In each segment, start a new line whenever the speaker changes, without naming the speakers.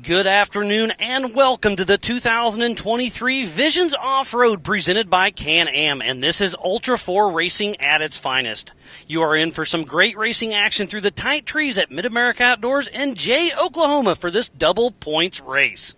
Good afternoon and welcome to the 2023 Visions Off-Road presented by Can-Am, and this is Ultra4 racing at its finest. You are in for some great racing action through the tight trees at Mid-America Outdoors in Jay, Oklahoma for this double points race.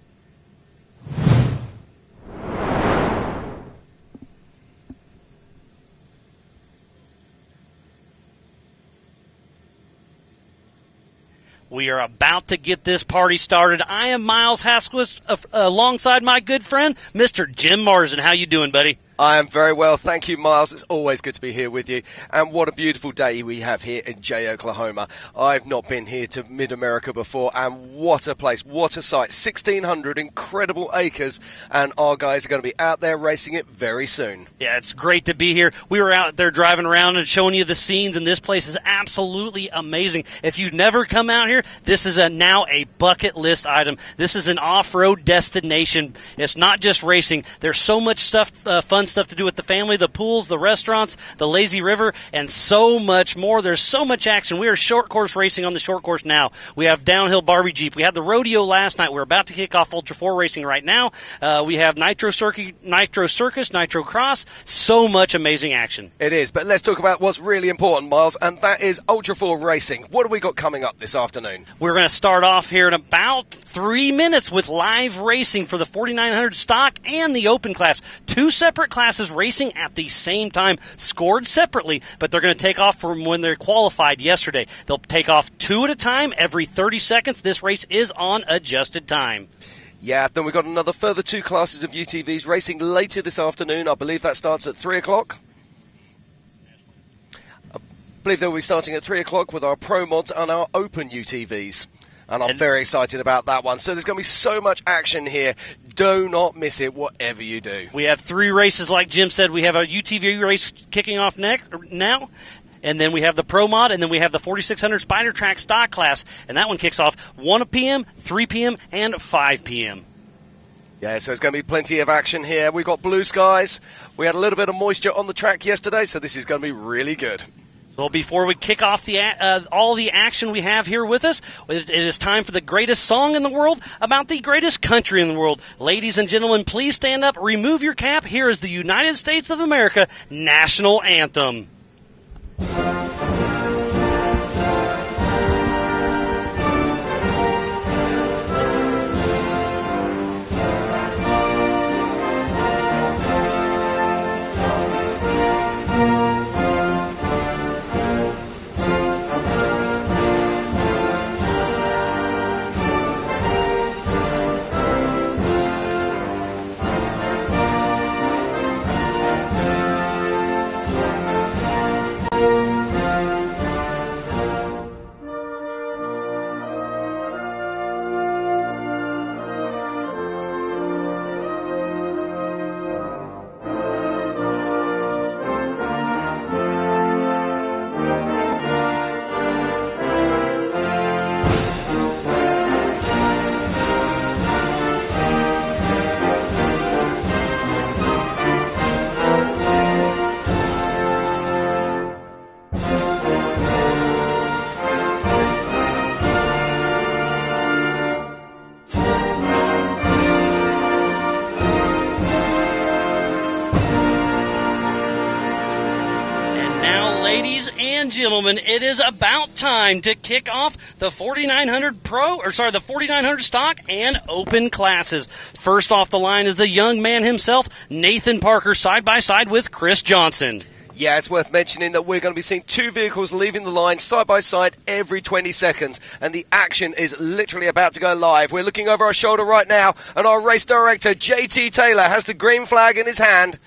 We are about to get this party started. I am Miles Hasquist alongside my good friend, Mr. Jim Marsden. How you doing, buddy?
I am very well, thank you, Miles. It's always good to be here with you. And what a beautiful day we have here in Jay, Oklahoma. I've not been here to Mid-America before, and what a place, what a sight. 1,600 incredible acres, and our guys are going to be out there racing it very soon.
Yeah, it's great to be here. We were out there driving around and showing you the scenes, and this place is absolutely amazing. If you've never come out here, this is now a bucket list item. This is an off-road destination. It's not just racing. There's so much stuff, fun stuff to do with the family, the pools, the restaurants, the lazy river, and so much more. There's so much action. We are short course racing on the short course now. We have downhill Barbie Jeep. We had the rodeo last night. We're about to kick off Ultra4 racing right now. We have Nitro Circus, Nitro Cross. So much amazing action.
It is, but let's talk about what's really important, Miles, and that is Ultra4 racing. What have we got coming up this afternoon?
We're going to start off here in about 3 minutes with live racing for the 4900 stock and the open class. Two separate classes racing at the same time, scored separately, but they're going to take off from when they're qualified yesterday. They'll take off two at a time every 30 seconds. This race is on adjusted time.
Yeah, then we've got another further two classes of UTVs racing later this afternoon. I believe that starts at 3 o'clock. I believe they'll be starting at 3 o'clock with our Pro Mods and our Open UTVs. And I'm very excited about that one. So there's going to be so much action here. Do not miss it, whatever you do.
We have three races, like Jim said. We have a UTV race kicking off now. And then we have the Pro Mod, and then we have the 4600 Spider Track stock class. And that one kicks off 1 p.m., 3 p.m., and 5 p.m.
Yeah, so there's going to be plenty of action here. We've got blue skies. We had a little bit of moisture on the track yesterday, so this is going to be really good.
Well, before we kick off all the action we have here with us, it is time for the greatest song in the world about the greatest country in the world. Ladies and gentlemen, please stand up, remove your cap. Here is the United States of America National Anthem. Ladies and gentlemen, it is about time to kick off the 4900 the 4900 stock and open classes. First off the line is the young man himself, Nathan Parker, side by side with Chris Johnson.
Yeah, it's worth mentioning that we're going to be seeing two vehicles leaving the line side by side every 20 seconds, and the action is literally about to go live. We're looking over our shoulder right now, and our race director, JT Taylor, has the green flag in his hand.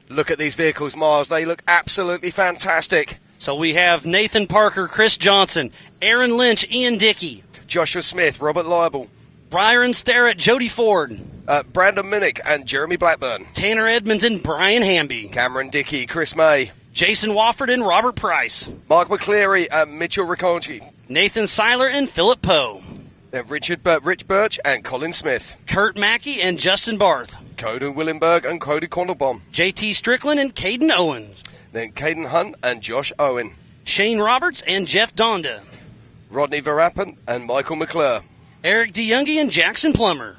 Look at these vehicles, Miles. They look absolutely fantastic.
So we have Nathan Parker, Chris Johnson, Aaron Lynch, Ian Dickey,
Joshua Smith, Robert Leibel,
Byron Starrett, Jody Ford,
Brandon Minnick and Jeremy Blackburn,
Tanner Edmonds and Brian Hamby,
Cameron Dickey, Chris May,
Jason Wofford and Robert Price,
Mark McCleary and Mitchell Riconti,
Nathan Seiler and Philip Poe,
Rich Birch and Colin Smith,
Kurt Mackey and Justin Barth,
Coden Willenberg and Cody Quandlebaum,
JT Strickland and Caden Owens,
then Caden Hunt and Josh Owen,
Shane Roberts and Jeff Donda,
Rodney Verrappen and Michael McClure,
Eric DeYoungie and Jackson Plummer.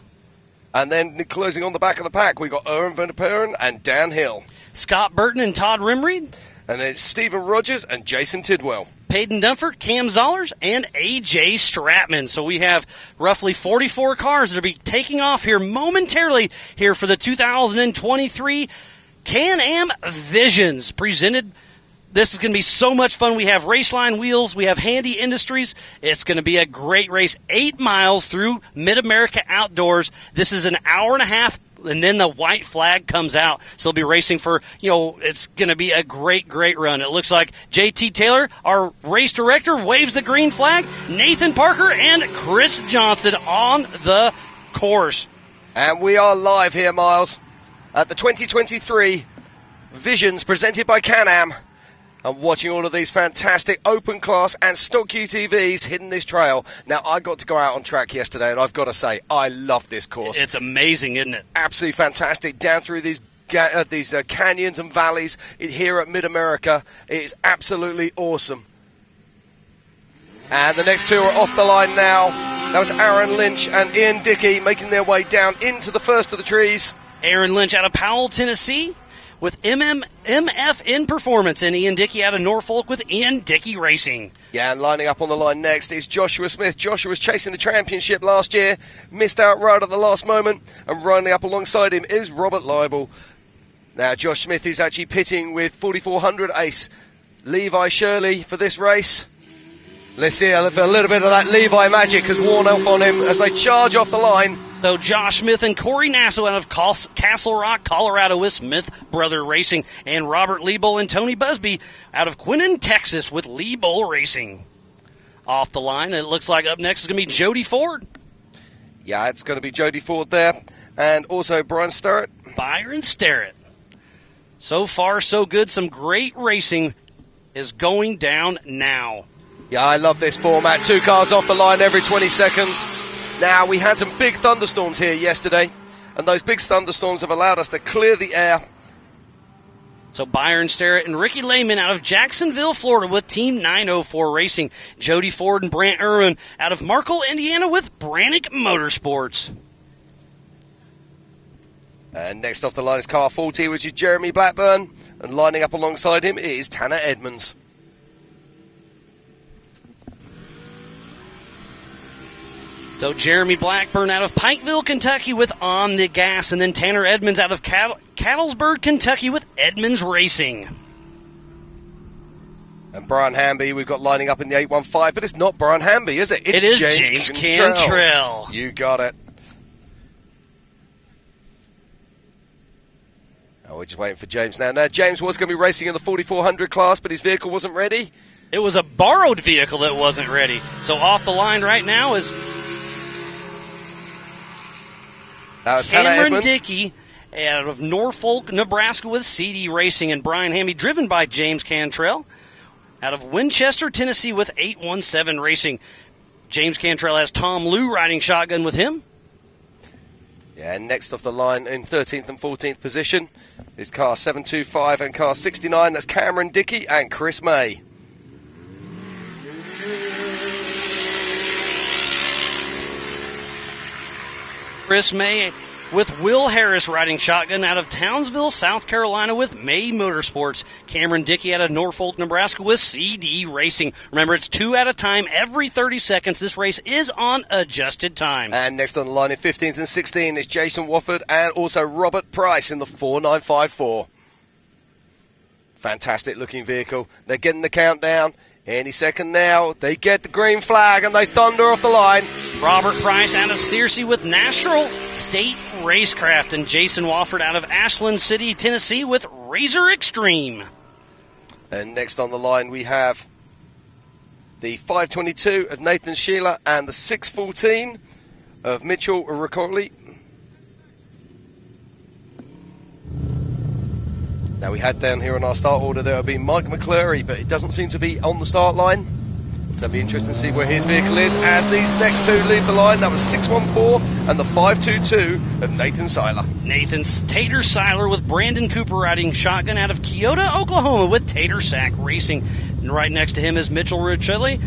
And then closing on the back of the pack, we got Owen Van der Perren and Dan Hill.
Scott Burton and Todd Rimreed.
And then it's Stephen Rogers and Jason Tidwell.
Peyton Dunford, Cam Zollers, and A.J. Stratman. So we have roughly 44 cars that will be taking off here momentarily here for the 2023 Can-Am Visions presented. This is going to be so much fun. We have Raceline Wheels. We have Handy Industries. It's going to be a great race. 8 miles through Mid-America Outdoors. This is an hour and a half, and then the white flag comes out. So they'll be racing for, it's going to be a great, great run. It looks like JT Taylor, our race director, waves the green flag. Nathan Parker and Chris Johnson on the course.
And we are live here, Miles, at the 2023 Visions presented by Can-Am. I'm watching all of these fantastic open class and stock UTVs hitting this trail. Now, I got to go out on track yesterday, and I've got to say, I love this course.
It's amazing, isn't it?
Absolutely fantastic. Down through these canyons and valleys here at Mid-America. It is absolutely awesome. And the next two are off the line now. That was Aaron Lynch and Ian Dickey making their way down into the first of the trees.
Aaron Lynch out of Powell, Tennessee, with MFN Performance, and Ian Dickey out of Norfolk with Ian Dickey Racing.
Yeah, and lining up on the line next is Joshua Smith. Joshua was chasing the championship last year, missed out right at the last moment, and running up alongside him is Robert Leibel. Now, Josh Smith is actually pitting with 4400 ace Levi Shirley for this race. Let's see a little bit of that Levi magic has worn off on him as they charge off the line.
So Josh Smith and Corey Nassau out of Castle Rock, Colorado with Smith Brother Racing, and Robert Liebel and Tony Busby out of Quinton, Texas with Liebel Racing. Off the line, it looks like up next is going to be Jody Ford.
Yeah, it's going to be Jody Ford there, and also Brian Starrett.
Byron Starrett. So far, so good. Some great racing is going down now.
Yeah, I love this format. 2 cars off the line every 20 seconds. Now, we had some big thunderstorms here yesterday, and those big thunderstorms have allowed us to clear the air.
So Byron Starrett and Ricky Lehman out of Jacksonville, Florida with Team 904 Racing. Jody Ford and Brant Irwin out of Markle, Indiana with Brannick Motorsports.
And next off the line is car 40, which is Jeremy Blackburn, and lining up alongside him is Tanner Edmonds.
So Jeremy Blackburn out of Pikeville, Kentucky with On the Gas, and then Tanner Edmonds out of Cattlesburg, Kentucky with Edmonds Racing.
And Brian Hamby we've got lining up in the 815, but it's not Brian Hamby, is it?
It is James Cantrell.
You got it. Oh, we're just waiting for James now. Now, James was going to be racing in the 4400 class, but his vehicle wasn't ready.
It was a borrowed vehicle that wasn't ready. So off the line right now is Cameron Dickey out of Norfolk, Nebraska with CD Racing, and Brian Hamby driven by James Cantrell out of Winchester, Tennessee with 817 Racing. James Cantrell has Tom Liu riding shotgun with him.
Yeah, and next off the line in 13th and 14th position is car 725 and car 69. That's Cameron Dickey and Chris May.
Chris May with Will Harris riding shotgun out of Townsville, South Carolina with May Motorsports. Cameron Dickey out of Norfolk, Nebraska with CD Racing. Remember, it's 2 at a time every 30 seconds. This race is on adjusted time.
And next on the line in 15th and 16th is Jason Wofford and also Robert Price in the 4954. Fantastic looking vehicle. They're getting the countdown. Any second now, they get the green flag and they thunder off the line.
Robert Price out of Searcy with National State Racecraft, and Jason Wofford out of Ashland City, Tennessee with Razor Extreme.
And next on the line we have the 522 of Nathan Sheila and the 614 of Mitchell Riccoli. Now we had down here on our start order there would be Mike McClurry, but it doesn't seem to be on the start line. So it'll be interesting to see where his vehicle is as these next two leave the line. That was 614 and the 522 of Nathan Seiler.
Nathan Tater Seiler with Brandon Cooper riding shotgun out of Kyoto, Oklahoma with Tater Sack Racing. And right next to him is Mitchell Riccoli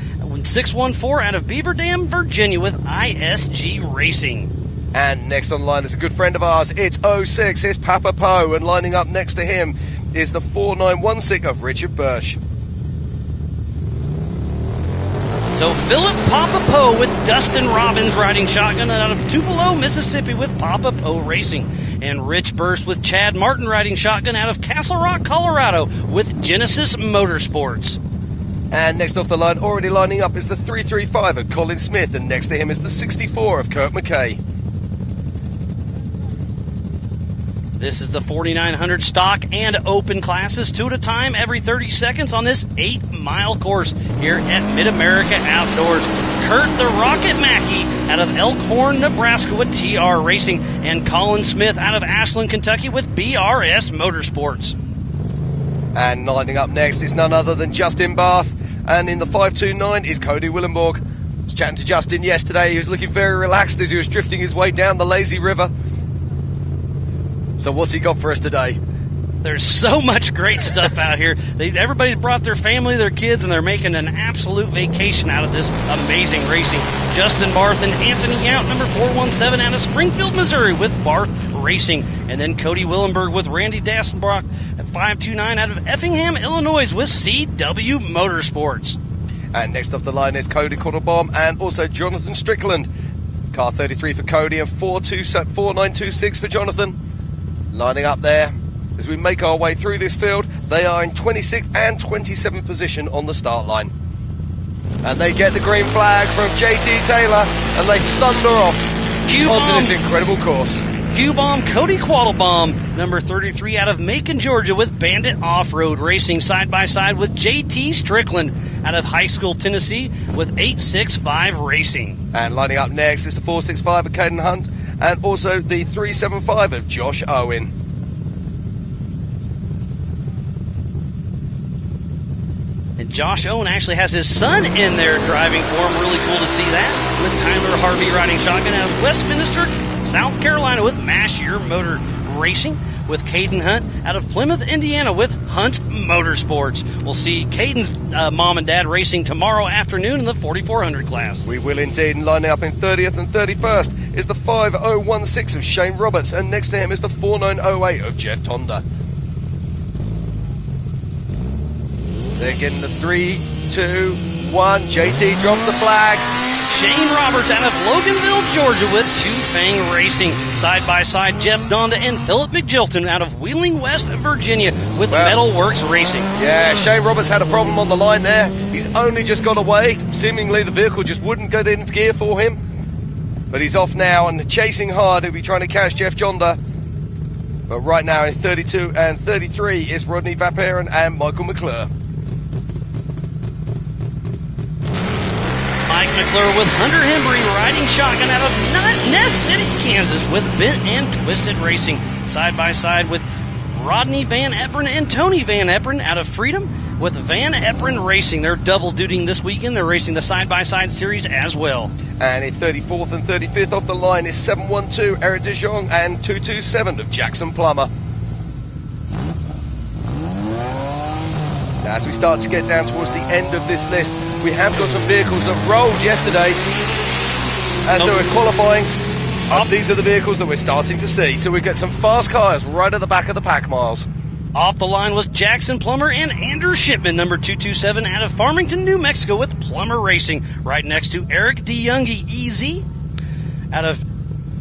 614 out of Beaver Dam, Virginia with ISG Racing.
And next on line is a good friend of ours. It's 06, it's Papa Poe, and lining up next to him is the 4916 of Richard Bursch.
So Philip Papa Poe with Dustin Robbins riding shotgun out of Tupelo, Mississippi with Papa Poe Racing. And Rich Burst with Chad Martin riding shotgun out of Castle Rock, Colorado with Genesis Motorsports.
And next off the line, already lining up, is the 335 of Colin Smith, and next to him is the 64 of Kirk McKay.
This is the 4900 stock and open classes, 2 at a time every 30 seconds on this 8-mile course here at Mid-America Outdoors. Kurt the Rocket Mackey out of Elkhorn, Nebraska with TR Racing, and Colin Smith out of Ashland, Kentucky with BRS Motorsports.
And lining up next is none other than Justin Barth, and in the 529 is Cody Willenborg. I was chatting to Justin yesterday. He was looking very relaxed as he was drifting his way down the lazy river. So what's he got for us today?
There's so much great stuff out here. Everybody's brought their family, their kids, and they're making an absolute vacation out of this amazing racing. Justin Barth and Anthony Yount, number 417 out of Springfield, Missouri with Barth Racing. And then Cody Willenberg with Randy Dassenbrock at 529 out of Effingham, Illinois with CW Motorsports.
And next off the line is Cody Quattlebaum and also Jonathan Strickland. Car 33 for Cody and 4926 for Jonathan. Lining up there as we make our way through this field. They are in 26th and 27th position on the start line. And they get the green flag from JT Taylor and they thunder off onto this incredible course.
Q-Bomb Cody Quattlebaum, number 33 out of Macon, Georgia with Bandit Off-Road Racing, side by side with JT Strickland out of High School, Tennessee with 865 Racing.
And lining up next is the 465 of Caden Hunt and also the 375 of Josh Owen.
And Josh Owen actually has his son in there driving for him. Really cool to see that. With Tyler Harvey riding shotgun out of Westminster, South Carolina with Mashier Motor Racing. With Caden Hunt out of Plymouth, Indiana with Hunt Motorsports. We'll see Caden's mom and dad racing tomorrow afternoon in the 4400 class.
We will indeed. And lining up in 30th and 31st is the 5016 of Shane Roberts, and next to him is the 4908 of Jeff Tonda. They're getting the 3, 2, 1. JT drops the flag.
Shane Roberts out of Loganville, Georgia with Two Fang Racing. Side by side, Jeff Donda and Philip McJilton out of Wheeling, West Virginia with Metalworks Racing.
Yeah, Shane Roberts had a problem on the line there. He's only just got away. Seemingly the vehicle just wouldn't get into gear for him. But he's off now and chasing hard. He'll be trying to catch Jeff Jonda. But right now in 32 and 33 is Rodney Vaparen and Michael McClure.
Mike McClure with Hunter Hembry riding shotgun out of Ness City, Kansas with Bent and Twisted Racing. Side by side with Rodney Van Eperen and Tony Van Eperen out of Freedom with Van Eperen Racing. They're double dutying this weekend. They're racing the side-by-side series as well.
And in 34th and 35th off the line is 712 Eric De Jong and 227 of Jackson Plummer. As we start to get down towards the end of this list, we have got some vehicles that rolled yesterday as they were qualifying. These are the vehicles that we're starting to see. So we get some fast cars right at the back of the pack, Miles.
Off the line was Jackson Plummer and Andrew Shipman, number 227 out of Farmington, New Mexico with Plummer Racing. Right next to Eric DeYoungie EZ out of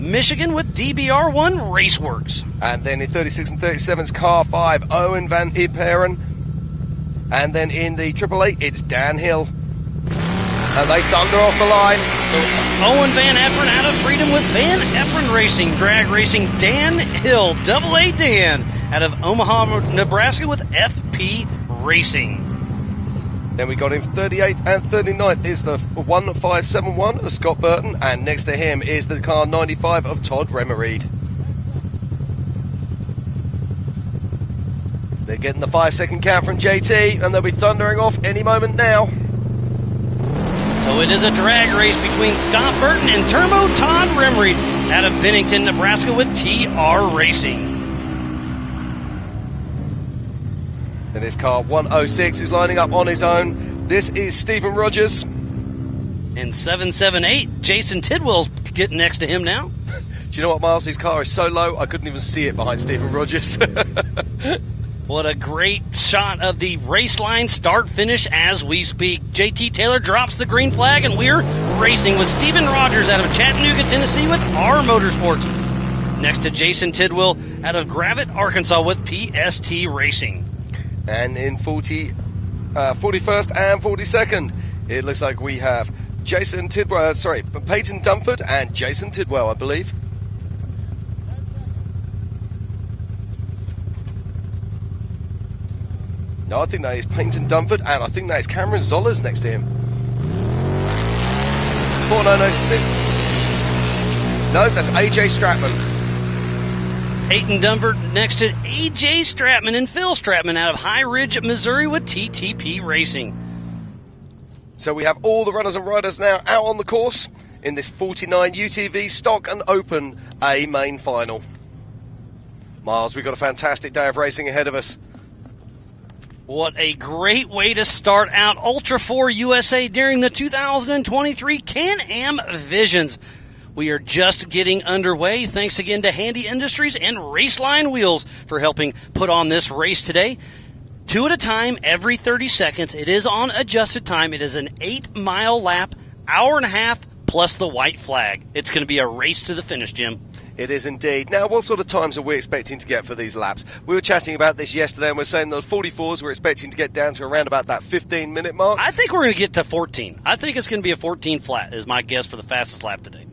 Michigan with DBR1 Raceworks.
And then in 36 and 37's car 5, Owen Van Eperen. And then in the 888, it's Dan Hill. And they thunder off the line.
Owen Van Eperen out of Freedom with Van Eperen Racing. Drag Racing, Dan Hill, AA Dan, out of Omaha, Nebraska with FP Racing.
Then we got in 38th and 39th is the 1571 of Scott Burton. And next to him is the car 95 of Todd Remereed. They're getting the 5-second count from JT, and they'll be thundering off any moment now.
So it is a drag race between Scott Burton and Turbo Todd Remery out of Bennington, Nebraska with TR Racing.
And this car 106 is lining up on his own. This is Stephen Rogers.
And 778, Jason Tidwell's getting next to him now.
Do you know what, Miles? His car is so low, I couldn't even see it behind Stephen Rogers.
What a great shot of the race line start-finish as we speak. JT Taylor drops the green flag, and we're racing with Stephen Rogers out of Chattanooga, Tennessee with R Motorsports. Next to Jason Tidwell out of Gravette, Arkansas with PST Racing.
And in 41st and 42nd, it looks like we have Jason Tidwell, Peyton Dunford and Jason Tidwell, I believe. No, I think that is Peyton Dunford, and I think that is Cameron Zollers next to him. 4906. No, that's AJ Stratman.
Peyton Dunford next to AJ Stratman and Phil Stratman out of High Ridge, Missouri with TTP Racing.
So we have all the runners and riders now out on the course in this 49 UTV Stock and Open A main final. Miles, we've got a fantastic day of racing ahead of us.
What a great way to start out Ultra4 USA during the 2023 Can-Am Visions. We are just getting underway. Thanks again to Handy Industries and Raceline Wheels for helping put on this race today. 2 at a time, every 30 seconds. It is on adjusted time. It is an 8-mile lap, hour and a half, plus the white flag. It's going to be a race to the finish, Jim.
It is indeed. Now, what sort of times are we expecting to get for these laps? We were chatting about this yesterday, and we're saying the 44s we're expecting to get down to around about that 15-minute mark.
I think we're going to get to 14. I think it's going to be a 14 flat is my guess for the fastest lap today.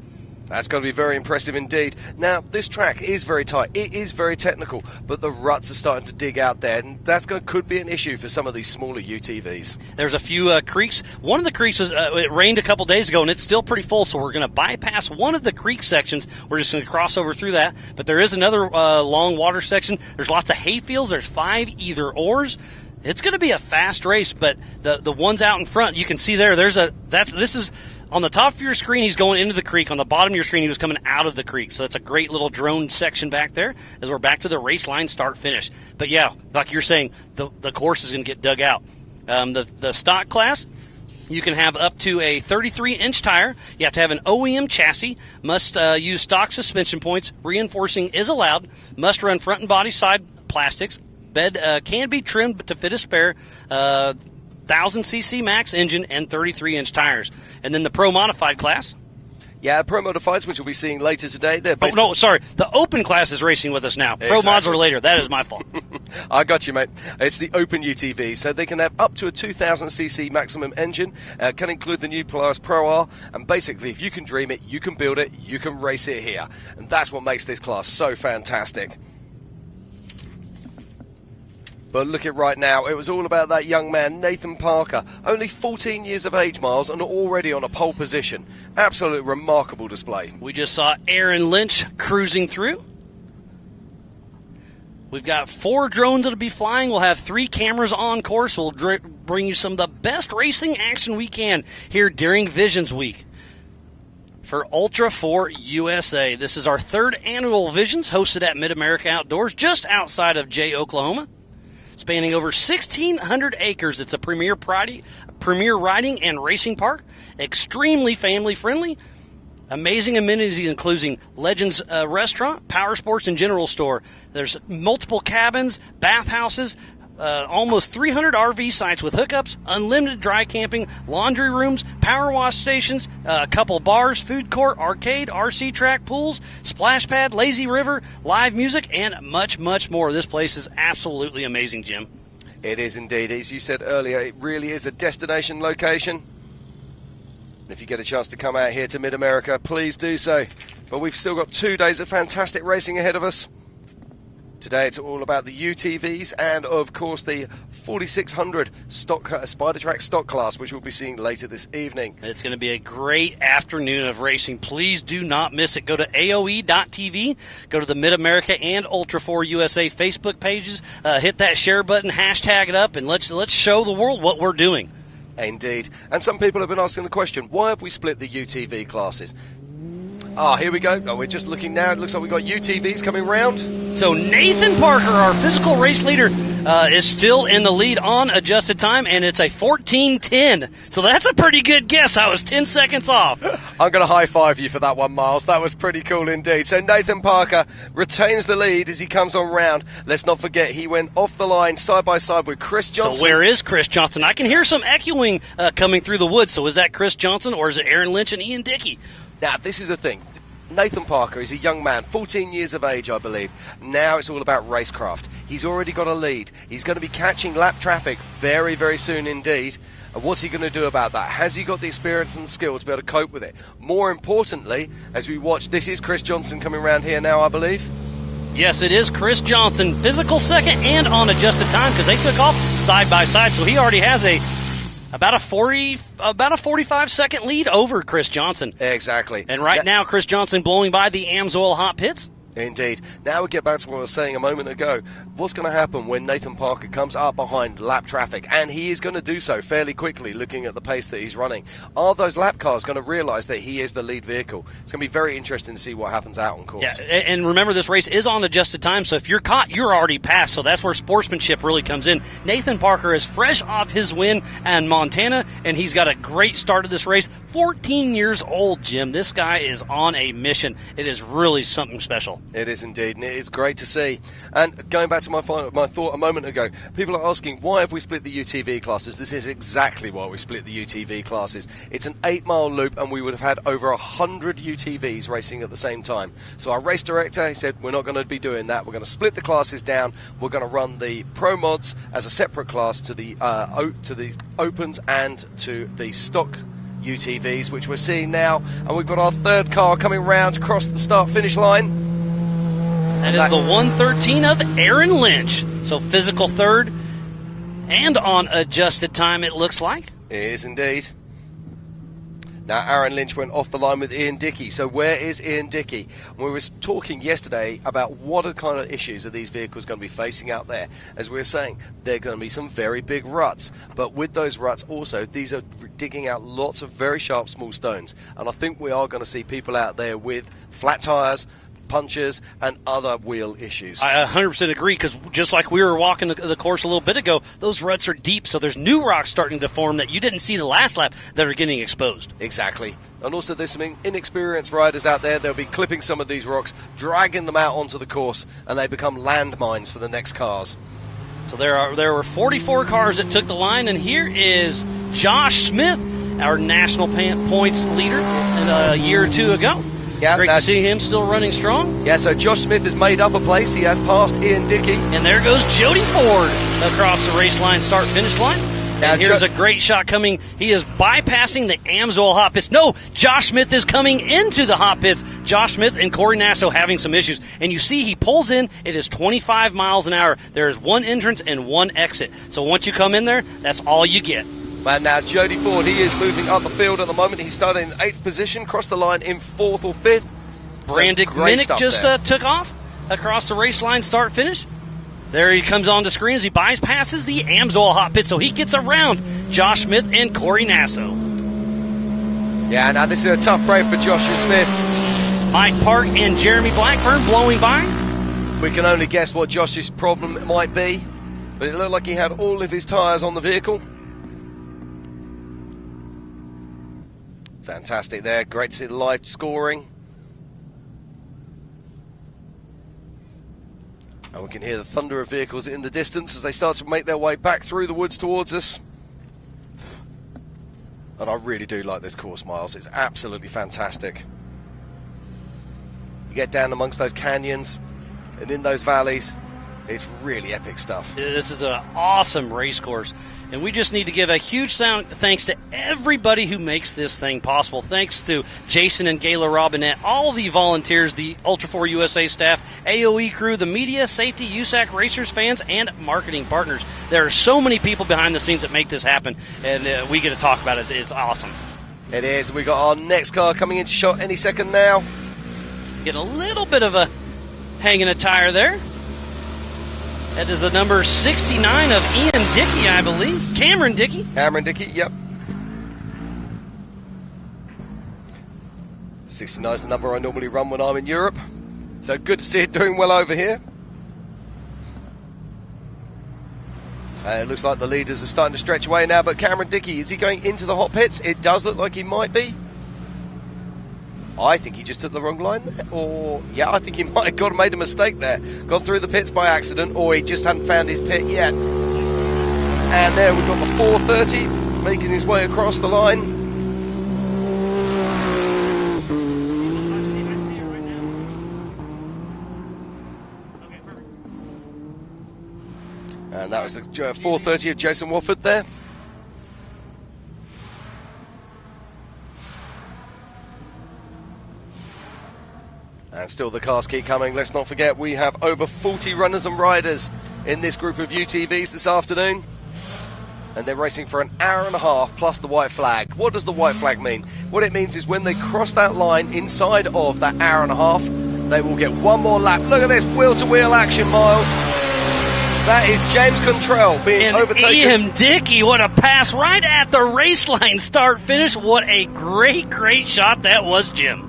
That's going to be very impressive indeed. Now, this track is very tight. It is very technical, but the ruts are starting to dig out there, and could be an issue for some of these smaller UTVs.
There's a few creeks. One of the creeks, it rained a couple days ago, and it's still pretty full, so we're going to bypass one of the creek sections. We're just going to cross over through that. But there is another long water section. There's lots of hay fields. There's 5 either-ors. It's going to be a fast race, but the ones out in front, you can see there, this is... On the top of your screen, he's going into the creek. On the bottom of your screen, he was coming out of the creek. So that's a great little drone section back there as we're back to the race line start-finish. But, yeah, like you're saying, the course is going to get dug out. The stock class, you can have up to a 33-inch tire. You have to have an OEM chassis. Must use stock suspension points. Reinforcing is allowed. Must run front and body side plastics. Bed can be trimmed to fit a spare 1,000cc max engine and 33-inch tires. And then the Pro Modified class.
Yeah, Pro Modifieds, which we'll be seeing later today. The
Open class is racing with us now.
Exactly.
Pro Mods are later. That is my fault.
I got you, mate. It's the Open UTV, so they can have up to a 2,000cc maximum engine, can include the new Polaris Pro R, and basically, if you can dream it, you can build it, you can race it here. And that's what makes this class so fantastic. But look at right now, it was all about that young man, Nathan Parker. Only 14 years of age, Miles, and already on a pole position. Absolutely remarkable display.
We just saw Aaron Lynch cruising through. We've got 4 drones that'll be flying. We'll have 3 cameras on course. We'll bring you some of the best racing action we can here during Visions Week. For Ultra4 USA. This is our 3rd annual Visions, hosted at Mid-America Outdoors, just outside of Jay, Oklahoma. Spanning over 1,600 acres. It's a premier riding and racing park. Extremely family-friendly. Amazing amenities including Legends Restaurant, Power Sports, and General Store. There's multiple cabins, bathhouses, almost 300 RV sites with hookups, unlimited dry camping, laundry rooms, power wash stations, a couple bars, food court, arcade, RC track, pools, splash pad, lazy river, live music, and much, much more. This place is absolutely amazing, Jim.
It is indeed. As you said earlier, it really is a destination location. If you get a chance to come out here to Mid-America, please do so. But we've still got 2 days of fantastic racing ahead of us. Today it's all about the UTVs and, of course, the 4600 Spider Track stock class, which we'll be seeing later this evening.
It's going to be a great afternoon of racing. Please do not miss it. Go to AOE.TV, go to the Mid-America and Ultra4 USA Facebook pages, hit that share button, hashtag it up, and let's show the world what we're doing.
Indeed. And some people have been asking the question, why have we split the UTV classes? Here we go. We're just looking now. It looks like we've got UTVs coming round.
So Nathan Parker, our physical race leader, is still in the lead on adjusted time, and it's a 14:10. So that's a pretty good guess. I was 10 seconds off.
I'm going to high-five you for that one, Miles. That was pretty cool indeed. So Nathan Parker retains the lead as he comes on round. Let's not forget, he went off the line side by side with Chris Johnson.
So where is Chris Johnson? I can hear some echoing coming through the woods. So is that Chris Johnson, or is it Aaron Lynch and Ian Dickey?
Now, this is the thing. Nathan Parker is a young man, 14 years of age, I believe. Now it's all about racecraft. He's already got a lead. He's going to be catching lap traffic very, very soon indeed. And what's he going to do about that? Has he got the experience and the skill to be able to cope with it? More importantly, as we watch, this is Chris Johnson coming around here now, I believe.
Yes, it is Chris Johnson, physical second and on adjusted time, because they took off side by side. So he already has about a 45-second lead over Chris Johnson.
Exactly.
And right now, Chris Johnson blowing by the AMSOIL hot pits.
Indeed. Now we get back to what I was saying a moment ago. What's going to happen when Nathan Parker comes up behind lap traffic? And he is going to do so fairly quickly, looking at the pace that he's running. Are those lap cars going to realise that he is the lead vehicle? It's going to be very interesting to see what happens out on course.
Yeah, and remember, this race is on adjusted time, so if you're caught, you're already passed. So that's where sportsmanship really comes in. Nathan Parker is fresh off his win in Montana, and he's got a great start of this race. 14 years old, Jim. This guy is on a mission. It is really something special.
It is indeed, and it is great to see. And going back to my thought a moment ago, people are asking, why have we split the UTV classes? This is exactly why we split the UTV classes. It's an 8-mile loop, and we would have had over 100 UTVs racing at the same time. So our race director, he said, we're not going to be doing that. We're going to split the classes down. We're going to run the Pro Mods as a separate class to the Opens and to the stock UTVs, which we're seeing now. And we've got our third car coming round across the start-finish line.
That is the 113 of Aaron Lynch. So physical third and on adjusted time, it looks like.
It is indeed. Now, Aaron Lynch went off the line with Ian Dickey. So where is Ian Dickey? We were talking yesterday about what are kind of issues are these vehicles going to be facing out there. As we were saying, there are going to be some very big ruts. But with those ruts also, these are digging out lots of very sharp small stones. And I think we are going to see people out there with flat tyres, punches, and other wheel issues.
I 100% agree, because just like we were walking the course a little bit ago, those ruts are deep, so there's new rocks starting to form that you didn't see the last lap that are getting exposed.
Exactly. And also there's some inexperienced riders out there. They'll be clipping some of these rocks, dragging them out onto the course, and they become landmines for the next cars.
So there were 44 cars that took the line, and here is Josh Smith, our national points leader a year or two ago.
Yeah,
great to see him still running strong.
Yeah, so Josh Smith has made up a place. He has passed Ian Dickey.
And there goes Jody Ford across the race line, start-finish line. And here's a great shot coming. He is bypassing the AMSOIL hot pits. No, Josh Smith is coming into the hot pits. Josh Smith and Corey Nasso having some issues. And you see he pulls in. It is 25 miles an hour. There is one entrance and one exit. So once you come in there, that's all you get.
And now Jody Ford, he is moving up the field at the moment. He started in 8th position, crossed the line in 4th or 5th.
Brandon Minnick just took off across the race line, start-finish. There he comes on the screen as he bypasses the AMSOIL hot pit, so he gets around Josh Smith and Corey Nasso.
Yeah, now this is a tough break for Joshua Smith.
Mike Park and Jeremy Blackburn blowing by.
We can only guess what Josh's problem might be, but it looked like he had all of his tyres on the vehicle. Fantastic there. Great to see the live scoring. And we can hear the thunder of vehicles in the distance as they start to make their way back through the woods towards us. And I really do like this course, Miles. It's absolutely fantastic. You get down amongst those canyons and in those valleys. It's really epic stuff.
This is an awesome race course. And we just need to give a huge thanks to everybody who makes this thing possible. Thanks to Jason and Gayla Robinette, all the volunteers, the Ultra4 USA staff, AOE crew, the media, safety, USAC racers, fans, and marketing partners. There are so many people behind the scenes that make this happen, and we get to talk about it. It's awesome.
It is. We've got our next car coming into shot any second now.
Get a little bit of a hanging a tire there. That is the number 69 of Ian Dickey, I believe. Cameron Dickey.
Cameron Dickey, yep. 69 is the number I normally run when I'm in Europe. So good to see it doing well over here. It looks like the leaders are starting to stretch away now, but Cameron Dickey, is he going into the hot pits? It does look like he might be. I think he just took the wrong line there. Or, yeah, I think he might have made a mistake there. Gone through the pits by accident, or he just hadn't found his pit yet. And there we've got the 430 making his way across the line. And that was the 430 of Jason Wofford there. And still the cars keep coming. Let's not forget we have over 40 runners and riders in this group of UTVs this afternoon. And they're racing for an hour and a half plus the white flag. What does the white flag mean? What it means is when they cross that line inside of that hour and a half, they will get one more lap. Look at this wheel-to-wheel action, Miles. That is James Contrell being overtaken.
Ian Dickey, what a pass right at the race line start-finish. What a great, great shot that was, Jim.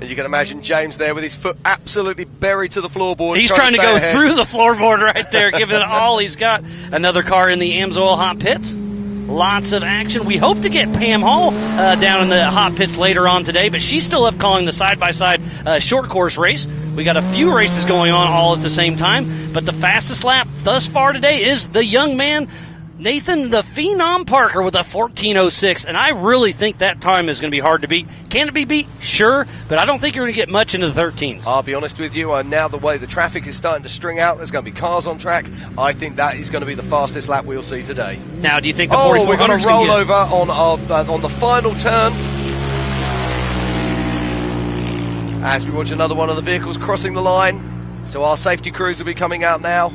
And you can imagine James there with his foot absolutely buried to the floorboards.
He's trying to go through the floorboard right there, giving it all he's got. Another car in the AMSOIL hot pits. Lots of action. We hope to get Pam Hall down in the hot pits later on today, but she's still up calling the side-by-side short course race. We got a few races going on all at the same time, but the fastest lap thus far today is the young man, Nathan the Phenom Parker, with a 14:06, and I really think that time is going to be hard to beat. Can it be beat? Sure, but I don't think you're going to get much into the 13s.
I'll be honest with you, now the way the traffic is starting to string out, there's going to be cars on track. I think that is going to be the fastest lap we'll see today.
Now, do you think the 4400s
we're going to roll over on the final turn as we watch another one of the vehicles crossing the line. So our safety crews will be coming out now.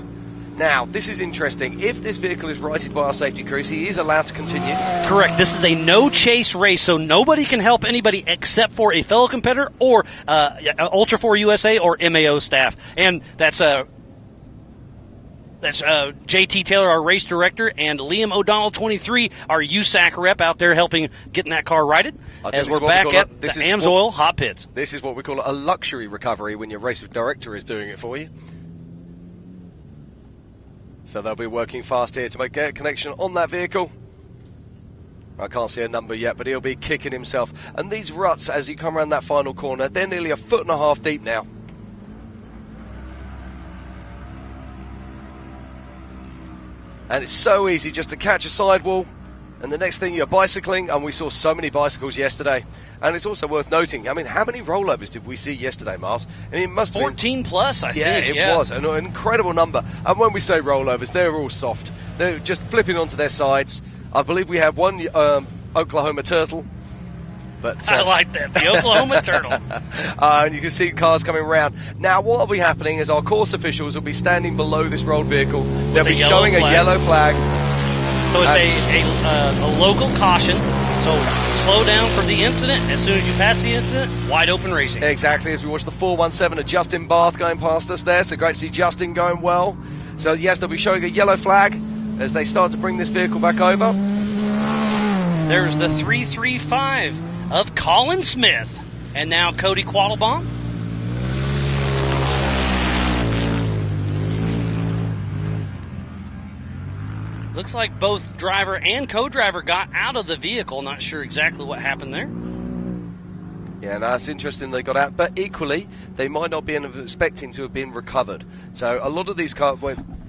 Now, this is interesting. If this vehicle is righted by our safety crews, he is allowed to continue.
Correct. This is a no-chase race, so nobody can help anybody except for a fellow competitor or Ultra4 USA or MAO staff. And that's JT Taylor, our race director, and Liam O'Donnell, 23, our USAC rep out there helping getting that car righted. As we're back at the AMSOIL hot pits.
This is what we call a luxury recovery when your race director is doing it for you. So they'll be working fast here to make a connection on that vehicle. I can't see a number yet, but he'll be kicking himself. And these ruts, as you come around that final corner, they're nearly 1.5 feet deep now. And it's so easy just to catch a sidewall, and the next thing you're bicycling, and we saw so many bicycles yesterday. And it's also worth noting, I mean, how many rollovers did we see yesterday, Miles? I mean, it must have
14 plus, I think.
Yeah, it was an incredible number. And when we say rollovers, they're all soft. They're just flipping onto their sides. I believe we had one Oklahoma Turtle. But
I like that, the Oklahoma Turtle.
And you can see cars coming around. Now, what will be happening is our course officials will be standing below this rolled vehicle. They'll be showing a yellow flag.
So it's a local caution. So slow down for the incident. As soon as you pass the incident, wide open racing.
Exactly, as we watch the 417 of Justin Barth going past us there. So great to see Justin going well. So yes, they'll be showing a yellow flag as they start to bring this vehicle back over.
There's the 335 of Colin Smith. And now Cody Quattlebaum. Looks like both driver and co-driver got out of the vehicle. Not sure exactly what happened there.
Yeah, no, that's interesting they got out. But equally, they might not be expecting to have been recovered. So a lot of these cars,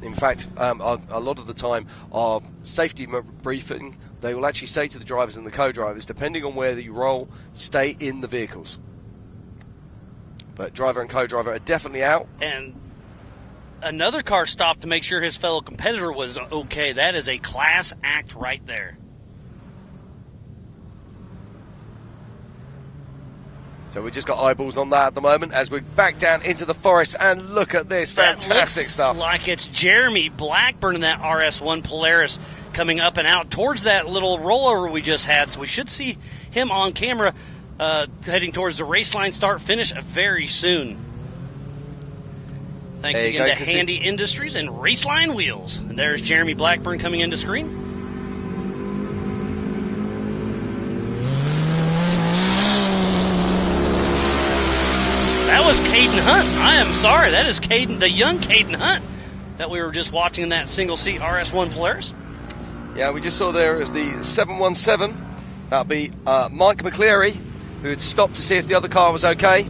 in fact, a lot of the time, our safety briefing, they will actually say to the drivers and the co-drivers, depending on where you roll, stay in the vehicles. But driver and co-driver are definitely out.
And another car stopped to make sure his fellow competitor was okay. That is a class act right there.
So we just got eyeballs on that at the moment as we're back down into the forest. And look at this, fantastic stuff.
Like it's Jeremy Blackburn in that RS1 Polaris coming up and out towards that little rollover we just had. So we should see him on camera heading towards the race line start finish very soon. Thanks again to Handy Industries and Raceline Wheels. And there's Jeremy Blackburn coming into screen. That was Caden Hunt. I am sorry. That is Caden, the young Caden Hunt. that we were just watching in that single-seat RS1 Polaris?
Yeah, we just saw there as the 717. That'll be Mike McCleary, who had stopped to see if the other car was okay.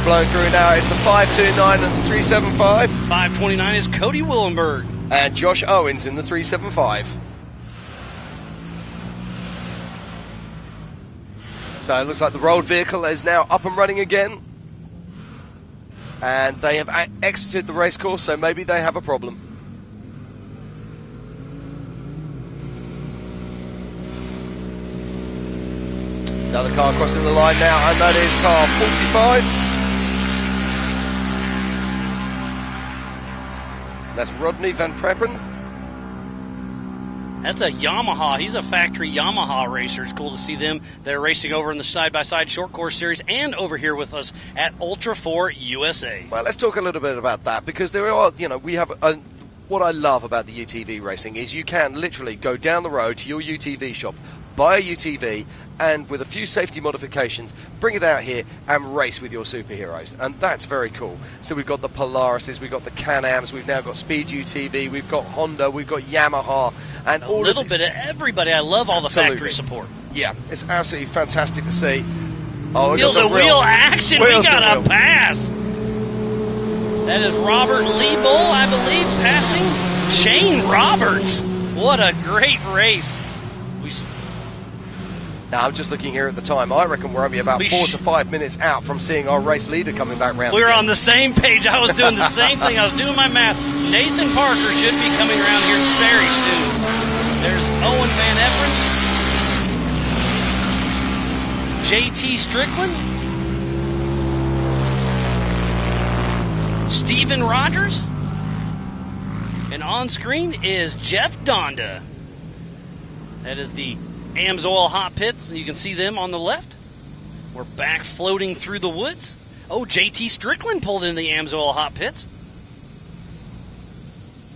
Flowing through now is the 529 and the 375.
529 is Cody Willenberg.
And Josh Owens in the 375. So it looks like the rolled vehicle is now up and running again. And they have exited the race course, so maybe they have a problem. Another car crossing the line now, and that is car 45. That's Rodney Van Preppen.
That's a Yamaha. He's a factory Yamaha racer. It's cool to see them. They're racing over in the side-by-side short course series and over here with us at Ultra4 USA.
Well, let's talk a little bit about that, because there are, we have what I love about the UTV racing is you can literally go down the road to your UTV shop, buy a UTV, and with a few safety modifications, bring it out here and race with your superheroes. And that's very cool. So we've got the Polarises, we've got the Can-Ams, we've now got Speed UTV, we've got Honda, we've got Yamaha, and all
a little bit of everybody. I love all the factory support.
Yeah, it's absolutely fantastic to see. Oh,
wheel-to-wheel action. We got a pass. That is Robert Liebel, I believe, passing Shane Roberts. What a great race.
Now, I'm just looking here at the time. I reckon we're only about 4 to 5 minutes out from seeing our race leader coming back round.
We're on the same page. I was doing the same thing. I was doing my math. Nathan Parker should be coming around here very soon. There's Owen Van Efferen. JT Strickland. Steven Rogers. And on screen is Jeff Donda. That is the Amsoil hot pits. You can see them on the left. We're back floating through the woods. Oh, JT Strickland pulled into the Amsoil hot pits.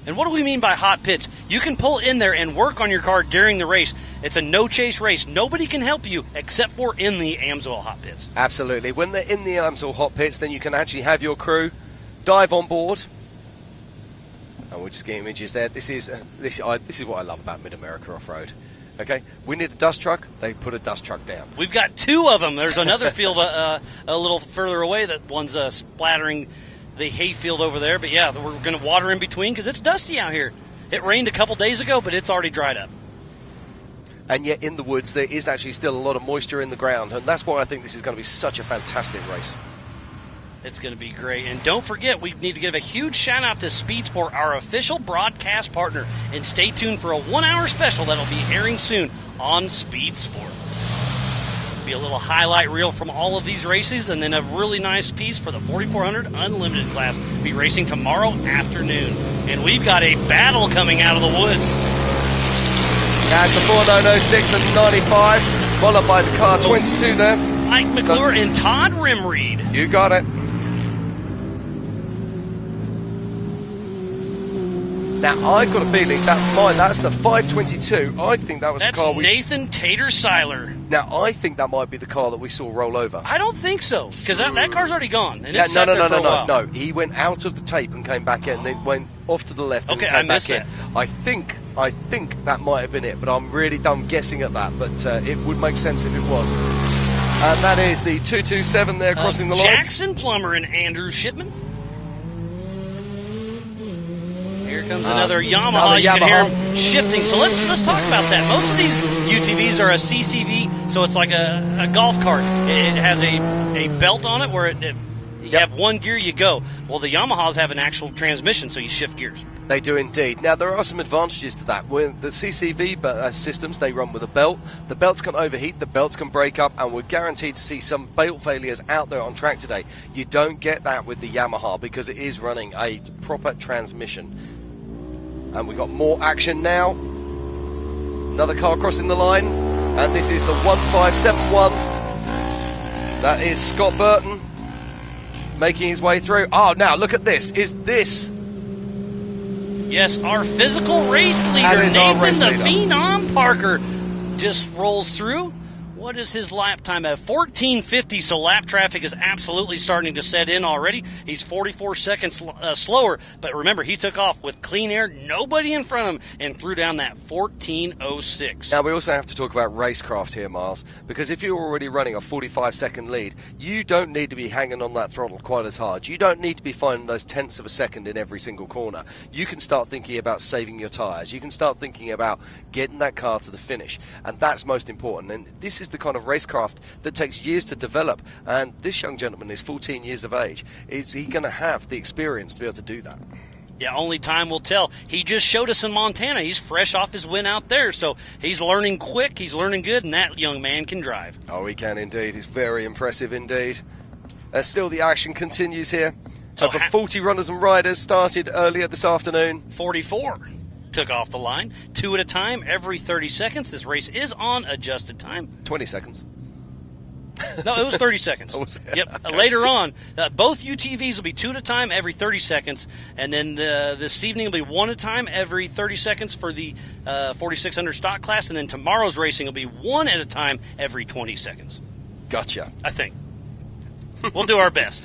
And what do we mean by hot pits? You can pull in there and work on your car during the race. It's a no-chase race. Nobody can help you except for in the Amsoil hot pits.
Absolutely. When they're in the Amsoil hot pits, then you can actually have your crew dive on board. And we'll just get images there. This is what I love about Mid-America Off-Road. Okay, we need a dust truck. They put a dust truck down.
We've got 2 of them. There's another field a little further away. That one's splattering the hay field over there. But yeah, we're going to water in between because it's dusty out here. It rained a couple days ago, but it's already dried up.
And yet in the woods, there is actually still a lot of moisture in the ground. And that's why I think this is going to be such a fantastic race.
It's going to be great. And don't forget, we need to give a huge shout out to Speed Sport, our official broadcast partner. And stay tuned for a 1-hour special that'll be airing soon on Speed Sport. Be a little highlight reel from all of these races, and then a really nice piece for the 4400 Unlimited class. Be racing tomorrow afternoon. And we've got a battle coming out of the woods.
That's the 4906 and 95, followed by the car 22 there.
Mike McClure and Todd Rimreed.
You got it. Now, I've got a feeling that's the 522. I think that was
the
car we...
That's Nathan Tater-Seiler.
Now, I think that might be the car that we saw roll over.
I don't think so, because that car's already gone. And
No. He went out of the tape and came back in, then went off to the left and came back in. I think that might have been it, but I'm really done guessing at that, but it would make sense if it was. And that is the 227 there crossing the line.
Jackson Plummer and Andrew Shipman. Here comes another Yamaha. You can hear them shifting. So let's talk about that. Most of these UTVs are a CCV, so it's like a golf cart. It has a belt on it where you have one gear, you go. Well, the Yamahas have an actual transmission, so you shift gears.
They do indeed. Now, there are some advantages to that. With the CCV systems, they run with a belt. The belts can overheat, the belts can break up, and we're guaranteed to see some belt failures out there on track today. You don't get that with the Yamaha because it is running a proper transmission. And we've got more action now. Another car crossing the line. And this is the 1571. That is Scott Burton making his way through. Oh, now look at this. Is this...
Yes, our physical race leader, Nathan the Phenom Parker, just rolls through. What is his lap time at? 14:50, so lap traffic is absolutely starting to set in already. He's 44 seconds slower, but remember, he took off with clean air, nobody in front of him, and threw down that 14:06.
Now, we also have to talk about racecraft here, Miles, because if you're already running a 45-second lead, you don't need to be hanging on that throttle quite as hard. You don't need to be finding those tenths of a second in every single corner. You can start thinking about saving your tyres. You can start thinking about getting that car to the finish, and that's most important. And this is the kind of racecraft that takes years to develop, and this young gentleman is 14 years of age. Is he going to have the experience to be able to do that?
Yeah, only time will tell. He just showed us in Montana. He's fresh off his win out there, so he's learning quick, he's learning good, and that young man can drive.
Oh, he can indeed. He's very impressive indeed. Still, the action continues here. So the 40 runners and riders started earlier this afternoon.
44 took off the line, 2 at a time every 30 seconds. This race is on adjusted time.
20 seconds.
No, it was 30 seconds. Yep. Later on, both UTVs will be 2 at a time every 30 seconds, and then this evening will be 1 at a time every 30 seconds for the 4600 stock class, and then tomorrow's racing will be 1 at a time every 20 seconds.
Gotcha.
I think. We'll do our best.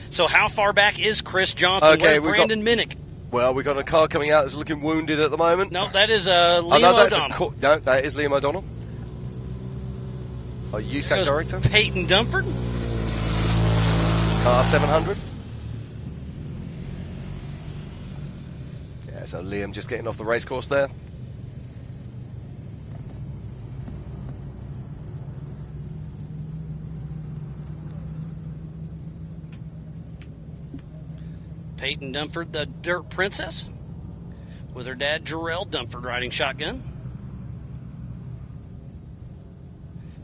So how far back is Chris Johnson?
Okay,
where's Brandon Minnick?
Well, we've got a car coming out that's looking wounded at the moment.
No, that is Liam O'Donnell.
No, that is Liam O'Donnell. Our USAC director.
Peyton Dunford.
Car 700. Yeah, so Liam just getting off the race course there.
Peyton Dunford, the Dirt Princess, with her dad, Jarrell Dunford, riding shotgun.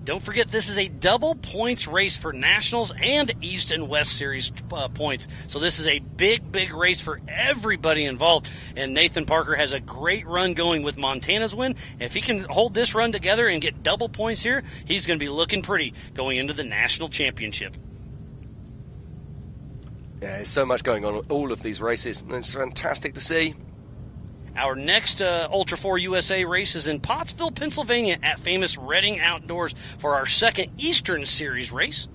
Don't forget, this is a double points race for Nationals and East and West Series points. So this is a big, big race for everybody involved. And Nathan Parker has a great run going with Montana's win. If he can hold this run together and get double points here, he's going to be looking pretty going into the National Championship.
Yeah, there's so much going on in all of these races, and it's fantastic to see.
Our next Ultra4 USA race is in Pottsville, Pennsylvania at famous Reading Outdoors for our second Eastern Series race.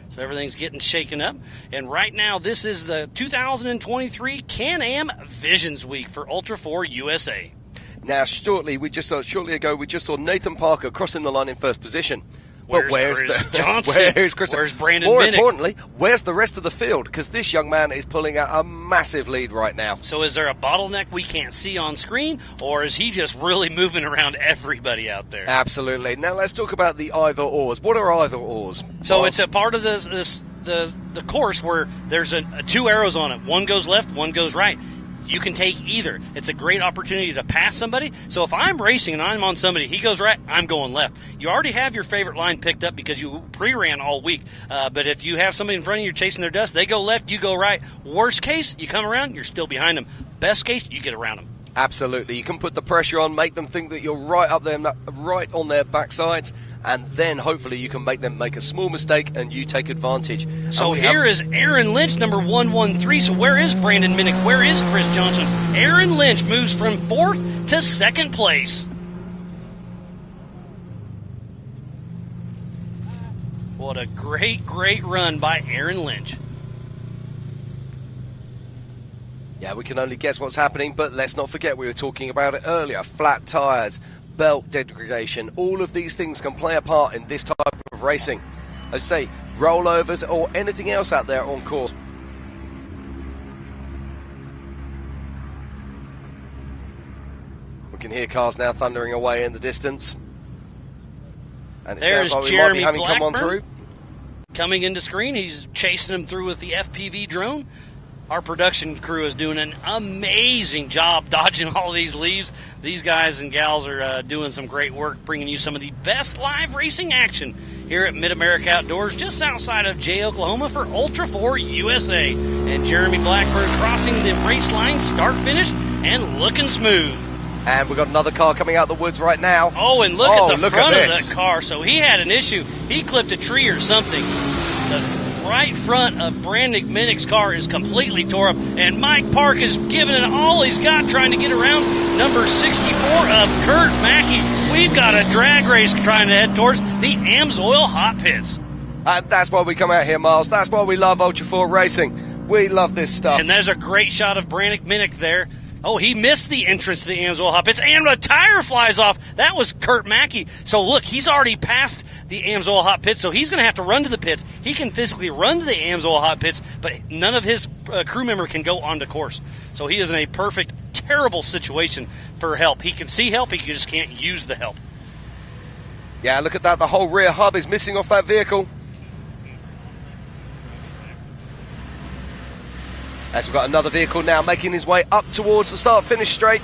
So everything's getting shaken up. And right now, this is the 2023 Can-Am Visions Week for Ultra4 USA.
Now, shortly ago, we just saw Nathan Parker crossing the line in first position.
Where's Chris Johnson? Where's Brandon
More
Minnick?
importantly, where's the rest of the field? Because this young man is pulling out a massive lead right now.
So is there a bottleneck we can't see on screen, or is he just really moving around everybody out there?
Absolutely. Now let's talk about the either-ors. What are either-ors?
So it's a part of the course where there's two arrows on it. One goes left, one goes right. You can take either. It's a great opportunity to pass somebody. So if I'm racing and I'm on somebody, he goes right, I'm going left. You already have your favorite line picked up because you pre-ran all week. But if you have somebody in front of you, you're chasing their dust, they go left, you go right. Worst case, you come around, you're still behind them. Best case, you get around them.
Absolutely. You can put the pressure on, make them think that you're right up there, right on their backsides, and then hopefully you can make them make a small mistake and you take advantage.
So here is Aaron Lynch, number 113. So where is Brandon Minnick? Where is Chris Johnson? Aaron Lynch moves from 4th to 2nd place. What a great, great run by Aaron Lynch.
Yeah, we can only guess what's happening, but let's not forget we were talking about it earlier. Flat tyres, belt degradation, all of these things can play a part in this type of racing. As I say, rollovers or anything else out there on course. We can hear cars now thundering away in the distance. And it sounds like we might be having come on through.
Coming into screen, he's chasing him through with the FPV drone. Our production crew is doing an amazing job dodging all these leaves. These guys and gals are doing some great work, bringing you some of the best live racing action here at Mid-America Outdoors, just outside of Jay, Oklahoma for Ultra4 USA. And Jeremy Blackbird crossing the race line, start-finish, and looking smooth.
And we've got another car coming out of the woods right now.
Oh, and look at the front of that car. So he had an issue. He clipped a tree or something. right front of Brandon Minnick's car is completely tore up, and Mike Park is giving it all he's got trying to get around number 64 of Kurt Mackey. We've got a drag race trying to head towards the AMSOIL hot pits.
That's why we come out here, Miles. That's why we love Ultra4 racing. We love this stuff.
And there's a great shot of Brandon Minnick there. Oh, he missed the entrance to the AMSOIL hot pits, and a tire flies off. That was Kurt Mackey. So look, he's already passed the AMSOIL hot pits, so he's going to have to run to the pits. He can physically run to the AMSOIL hot pits, but none of his crew member can go onto course. So he is in a perfect, terrible situation for help. He can see help, he just can't use the help.
Yeah, look at that. The whole rear hub is missing off that vehicle. As we've got another vehicle now making his way up towards the start-finish straight.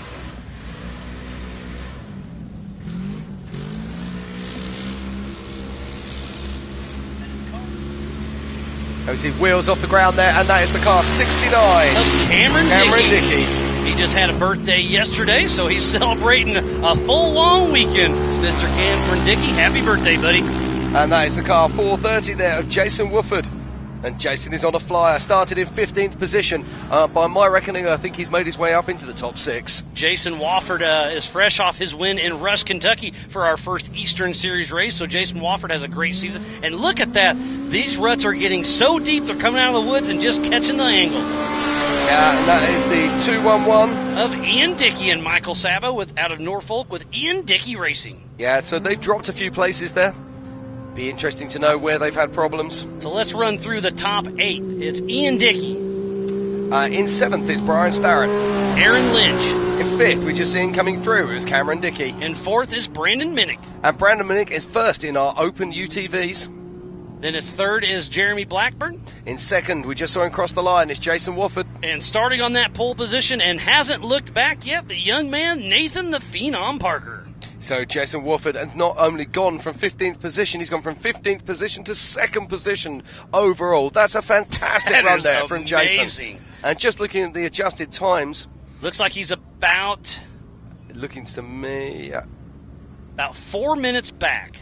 And we see wheels off the ground there, and that is the car 69.
Cameron Dickey. He just had a birthday yesterday, so he's celebrating a full, long weekend. Mr. Cameron Dickey, happy birthday, buddy.
And that is the car 430 there of Jason Wooford. And Jason is on a flyer, started in 15th position. By my reckoning, I think he's made his way up into the top 6.
Jason Wofford is fresh off his win in Rush, Kentucky for our first Eastern Series race. So Jason Wofford has a great season. And look at that. These ruts are getting so deep, they're coming out of the woods and just catching the angle.
Yeah, and that is the 211
of Ian Dickey and Michael Sabo out of Norfolk with Ian Dickey Racing.
Yeah, so they've dropped a few places there. Be interesting to know where they've had problems.
So let's run through the top 8. It's Ian Dickey.
In 7th is Brian Starrett.
Aaron Lynch.
In 5th, we just seen coming through is Cameron Dickey.
In 4th is Brandon Minnick.
And Brandon Minnick is first in our open UTVs.
Then its 3rd is Jeremy Blackburn.
In 2nd, we just saw him cross the line, is Jason Wofford.
And starting on that pole position and hasn't looked back yet, the young man Nathan the Phenom Parker.
So Jason Wofford has not only gone from 15th position, he's gone from 15th position to 2nd position overall. That's a fantastic run there from Jason. And just looking at the adjusted times.
Looks like he's about...
Looking to me... Yeah.
About 4 minutes back.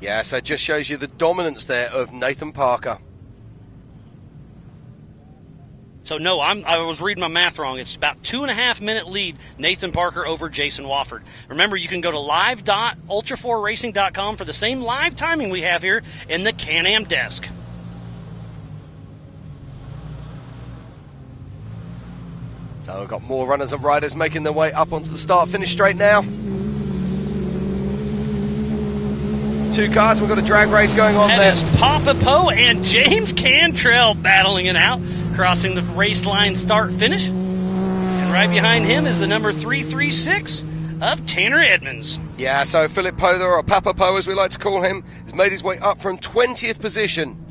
Yeah, so it just shows you the dominance there of Nathan Parker.
So, no, I was reading my math wrong. It's about 2.5 minute lead, Nathan Parker over Jason Wofford. Remember, you can go to live.ultra4racing.com for the same live timing we have here in the Can-Am desk.
So we've got more runners and riders making their way up onto the start-finish straight now. 2 cars, we've got a drag race going on there.
That is Papa Poe and James Cantrell battling it out, crossing the race line start-finish. And right behind him is the number 336 of Tanner Edmonds.
Yeah, so Philip Poe, or Papa Poe as we like to call him, has made his way up from 20th position.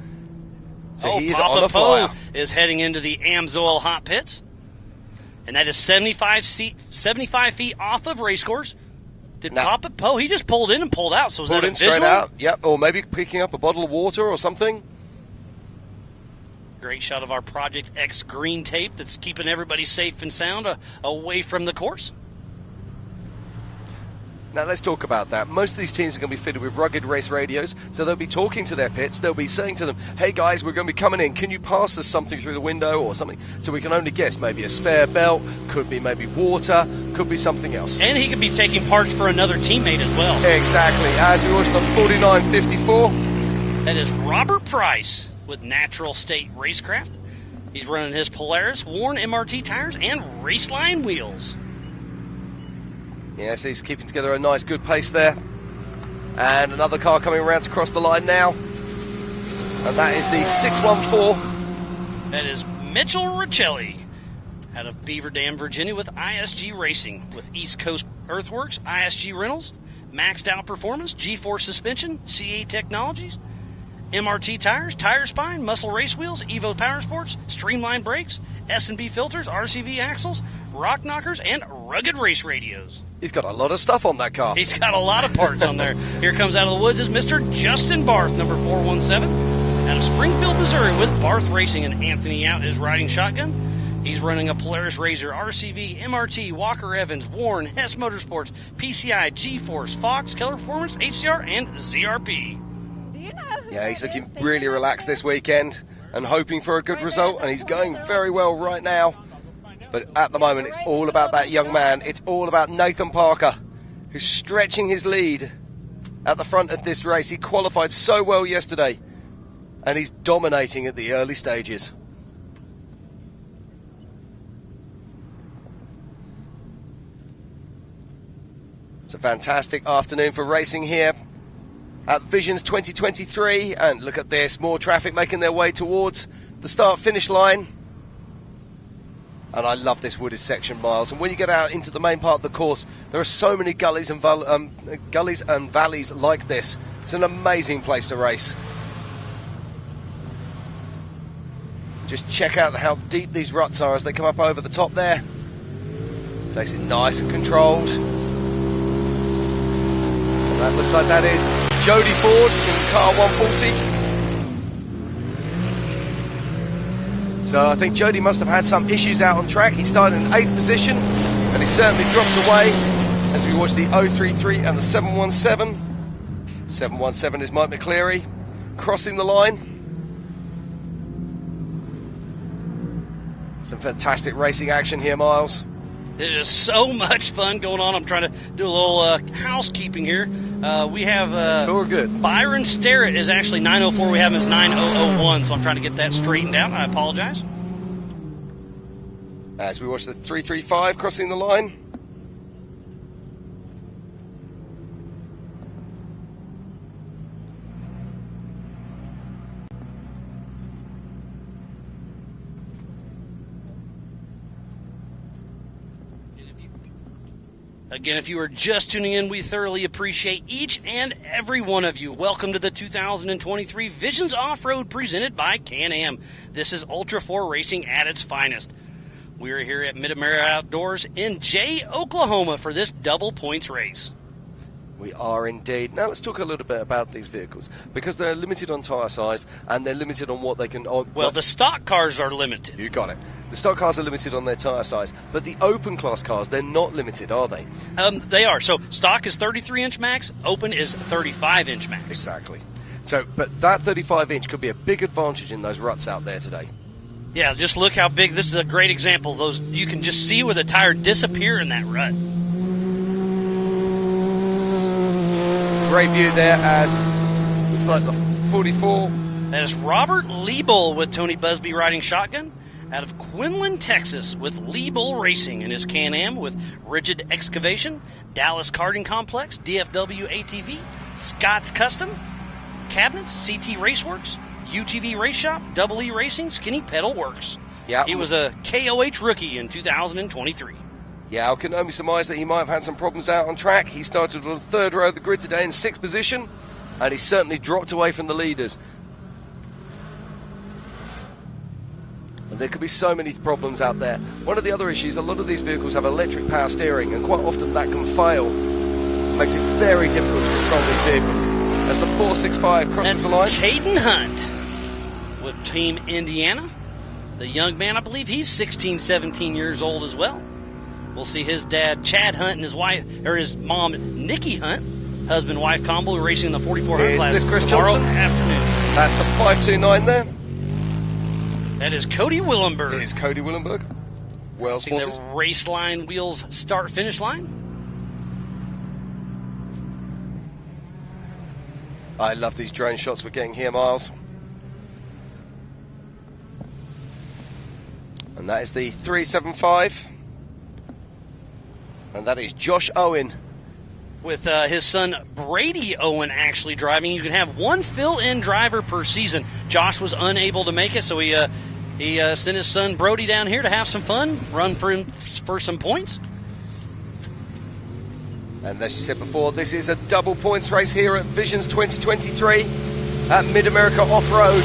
So he is on a flyer.
Papa Poe is heading into the AMSOIL hot pits. And that is 75 feet off of race course. Did Papa Poe, he just pulled in and pulled out, so was that a visual?
Straight out, yep, or maybe picking up a bottle of water or something.
Great shot of our Project X green tape that's keeping everybody safe and sound away from the course.
Now let's talk about that. Most of these teams are going to be fitted with rugged race radios, so they'll be talking to their pits. They'll be saying to them, hey guys, we're going to be coming in. Can you pass us something through the window or something? So we can only guess, maybe a spare belt, could be maybe water, could be something else.
And he could be taking parts for another teammate as well.
Exactly. As we watch the 4954.
That is Robert Price with Natural State Racecraft. He's running his Polaris, worn MRT tires, and Raceline wheels.
Yes, he's keeping together a nice, good pace there. And another car coming around to cross the line now. And that is the 614.
That is Mitchell Riccelli out of Beaver Dam, Virginia with ISG Racing with East Coast Earthworks, ISG Rentals, Maxed Out Performance, G-Force Suspension, CA Technologies, MRT Tires, Tire Spine, Muscle Race Wheels, Evo Power Sports, Streamline Brakes, S&B Filters, RCV Axles, Rock Knockers, and Rugged Race Radios.
He's got a lot of stuff on that car.
He's got a lot of parts on there. Here comes out of the woods is Mr. Justin Barth, number 417, out of Springfield, Missouri, with Barth Racing, and Anthony Out is riding shotgun. He's running a Polaris Razor, RCV, MRT, Walker Evans, Warren, Hess Motorsports, PCI, G-Force, Fox, Keller Performance, HCR, and ZRP.
Yeah, he's looking really relaxed this weekend and hoping for a good result, and he's going very well right now. But at the moment, it's all about that young man. It's all about Nathan Parker, who's stretching his lead at the front of this race. He qualified so well yesterday, and he's dominating at the early stages. It's a fantastic afternoon for racing here at Visions 2023, and look at this, more traffic making their way towards the start-finish line. And I love this wooded section, Miles. And when you get out into the main part of the course, there are so many gullies and valleys like this. It's an amazing place to race. Just check out how deep these ruts are as they come up over the top there. Takes it nice and controlled. And that looks like that is Jody Ford in car 140. So I think Jody must have had some issues out on track. He started in 8th position, and he certainly dropped away as we watch the 033 and the 717. 717 is Mike McCleary crossing the line. Some fantastic racing action here, Miles.
It is so much fun going on. I'm trying to do a little housekeeping here. We have
we're good.
Byron Starrett is actually 904. We have him as 9001, so I'm trying to get that straightened out. I apologize.
As we watch the 335 crossing the line.
Again, if you are just tuning in, we thoroughly appreciate each and every one of you. Welcome to the 2023 Visions Off-Road presented by Can-Am. This is Ultra4 racing at its finest. We are here at Mid-America Outdoors in Jay, Oklahoma for this double points race.
We are indeed. Now let's talk a little bit about these vehicles, because they're limited on tyre size and they're limited on what they can...
The stock cars are limited.
You got it. The stock cars are limited on their tyre size, but the open class cars, they're not limited, are they?
They are. So stock is 33-inch max, open is 35-inch max.
Exactly. So, but that 35-inch could be a big advantage in those ruts out there today.
Yeah, just look how big. This is a great example. Those you can just see where the tire disappear in that rut.
Great view there as looks like the 44.
That is Robert Liebel with Tony Busby riding shotgun out of Quinlan, Texas, with Liebel Racing in his Can-Am with Rigid Excavation, Dallas Karting Complex, DFW ATV, Scott's Custom, Cabinets, CT Raceworks, UTV Race Shop, Double E Racing, Skinny Pedal Works.
Yeah,
he was a KOH rookie in 2023.
Yeah, I can only surmise that he might have had some problems out on track. He started on the 3rd row of the grid today in 6th position, and he certainly dropped away from the leaders. And there could be so many problems out there. One of the other issues, a lot of these vehicles have electric power steering, and quite often that can fail. It makes it very difficult to control these vehicles. As the 465 crosses the line.
Caden Hunt with Team Indiana. The young man, I believe he's 16, 17 years old as well. We'll see his dad, Chad Hunt, and his wife, or his mom, Nikki Hunt, husband-wife combo, racing in the 4400 class tomorrow afternoon.
That's the 529 there.
That is Cody Willenberg.
It is Cody Willenberg. Well spotted.
The race line wheels start-finish line.
I love these drone shots we're getting here, Miles. And that is the 375. And that is Josh Owen.
With his son Brady Owen actually driving. You can have one fill-in driver per season. Josh was unable to make it, so he sent his son Brody down here to have some fun, run for some points.
And as you said before, this is a double points race here at Visions 2023 at Mid-America Off-Road.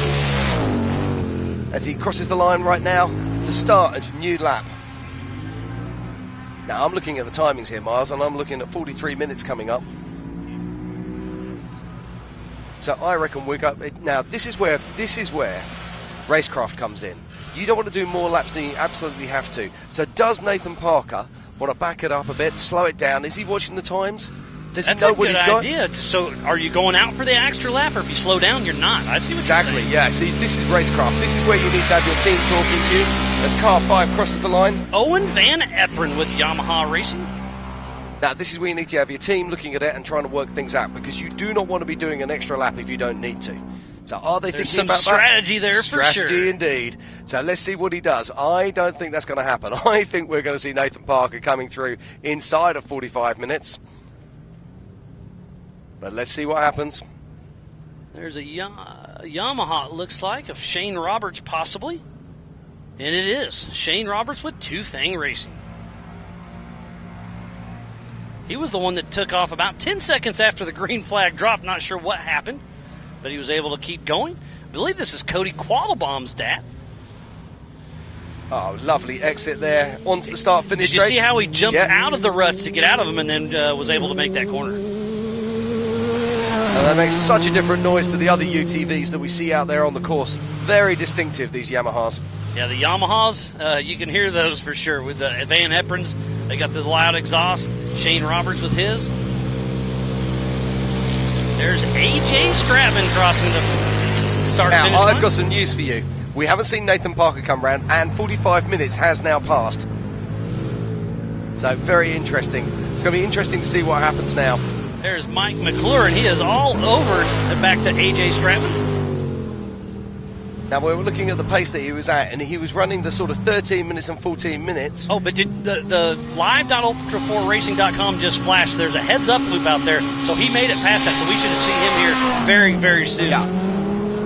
As he crosses the line right now to start a new lap. Now, I'm looking at the timings here, Miles, and I'm looking at 43 minutes coming up. So I reckon we're going... Now, this is where racecraft comes in. You don't want to do more laps than you absolutely have to. So does Nathan Parker want to back it up a bit, slow it down? Is he watching the times? Does he
That's
know
a
what
good
he's got?
idea. So are you going out for the extra lap, or if you slow down, you're not? I see what
Exactly,
you're saying.
yeah. See, this is racecraft. This is where you need to have your team talking to you. As car 5 crosses the line.
Owen Van Eperen with Yamaha Racing.
Now, this is where you need to have your team looking at it and trying to work things out, because you do not want to be doing an extra lap if you don't need to. So are they
There's
thinking
some
about
strategy
that?
there for sure.
Strategy indeed. So let's see what he does. I don't think that's going to happen. I think we're going to see Nathan Parker coming through inside of 45 minutes. But let's see what happens.
There's a Yamaha, it looks like, of Shane Roberts possibly. And it is. Shane Roberts with Two Fang Racing. He was the one that took off about 10 seconds after the green flag dropped. Not sure what happened, but he was able to keep going. I believe this is Cody Quattlebaum's dad.
Oh, lovely exit there. Onto the start-finish
Did you
straight.
see how he jumped
Yeah.
out of the ruts to get out of them and then was able to make that corner?
And that makes such a different noise to the other UTVs that we see out there on the course. Very distinctive, these Yamahas.
Yeah, the Yamahas, you can hear those for sure. With the Van Eperens, they got the loud exhaust. Shane Roberts with his. There's AJ Stratman crossing the start-finish
Now,
line.
I've got some news for you. We haven't seen Nathan Parker come round, and 45 minutes has now passed. So, very interesting. It's going to be interesting to see what happens now.
There's Mike McClure, and he is all over the back to AJ Stratman.
Now, we were looking at the pace that he was at, and he was running the sort of 13 minutes and 14 minutes.
Oh, but did the live.ultra4racing.com just flashed? There's a heads-up loop out there, so he made it past that, so we should see him here very, very soon.
Yeah.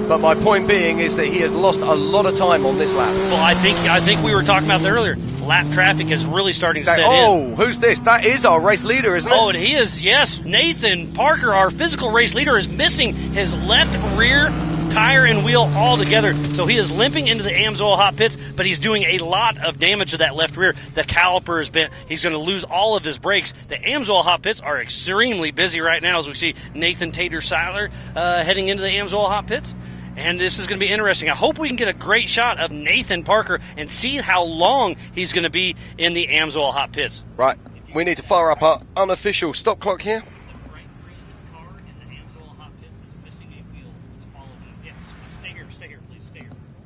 But my point being is that he has lost a lot of time on this lap.
Well, I think we were talking about that earlier. Lap traffic is really starting to set in.
Oh, who's this? That is our race leader, isn't it?
Oh, and he is, yes. Nathan Parker, our physical race leader, is missing his left rear tire and wheel all together. So he is limping into the Amsoil hot pits, but he's doing a lot of damage to that left rear. The caliper is bent. He's going to lose all of his brakes. The Amsoil hot pits are extremely busy right now as we see Nathan Tater-Seiler heading into the Amsoil hot pits. And this is going to be interesting. I hope we can get a great shot of Nathan Parker and see how long he's going to be in the Amsoil hot pits.
Right. We need to fire up our unofficial stop clock here.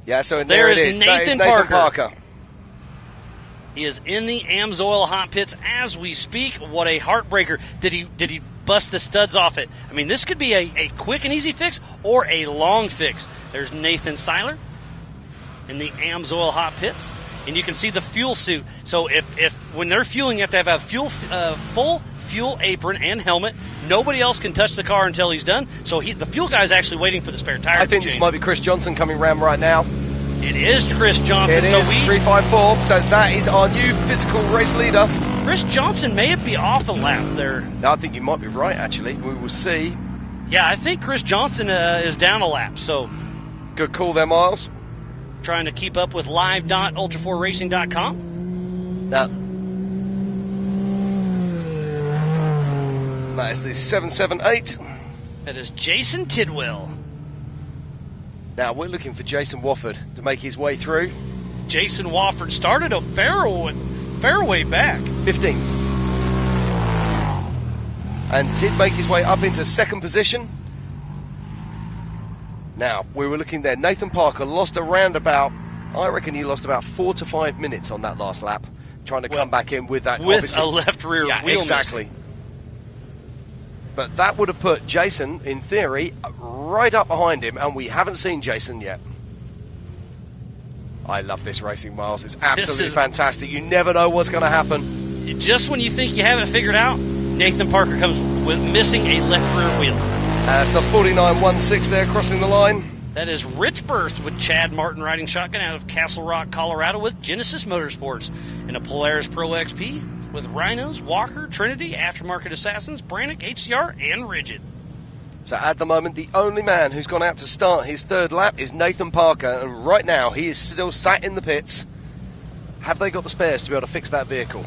Yeah, so
There
it
is
is. That is
Nathan
Nathan
Parker.
Parker.
He is in the Amsoil hot pits as we speak. What a heartbreaker. Did he bust the studs off it? I mean, this could be a quick and easy fix or a long fix. There's Nathan Seiler in the Amsoil hot pits. And you can see the fuel suit. So if when they're fueling, you have to have a full fuel apron and helmet. Nobody else can touch the car until he's done. So the fuel guy is actually waiting for the spare tire.
I think this might be Chris Johnson coming round right now.
It is Chris Johnson.
It is 354. So that is our new physical race leader.
Chris Johnson may be off a lap there.
No, I think you might be right, actually. We will see.
Yeah, I think Chris Johnson is down a lap. So
Good call there, Miles.
trying to keep up with live.ultra4racing.com.
Now, that is the 778.
That is Jason Tidwell.
Now, we're looking for Jason Wofford to make his way through.
Jason Wofford started a fairway back.
15th. And did make his way up into second position. Now, we were looking there. Nathan Parker lost around about, I reckon he lost about 4 to 5 minutes on that last lap, trying to come back in with that.
With
obviously,
a left rear wheel
exactly.
miss.
But that would have put Jason, in theory, right up behind him, and we haven't seen Jason yet. I love this racing, Miles. It's absolutely fantastic. You never know what's going to happen.
Just when you think you have it figured out, Nathan Parker comes with missing a left rear wheel.
It's the 4916 there crossing the line.
That is Rich Berth with Chad Martin riding shotgun out of Castle Rock, Colorado with Genesis Motorsports. And a Polaris Pro XP with Rhinos, Walker, Trinity, Aftermarket Assassins, Brannick, HCR, and Rigid.
So at the moment, the only man who's gone out to start his third lap is Nathan Parker. And right now, he is still sat in the pits. Have they got the spares to be able to fix that vehicle?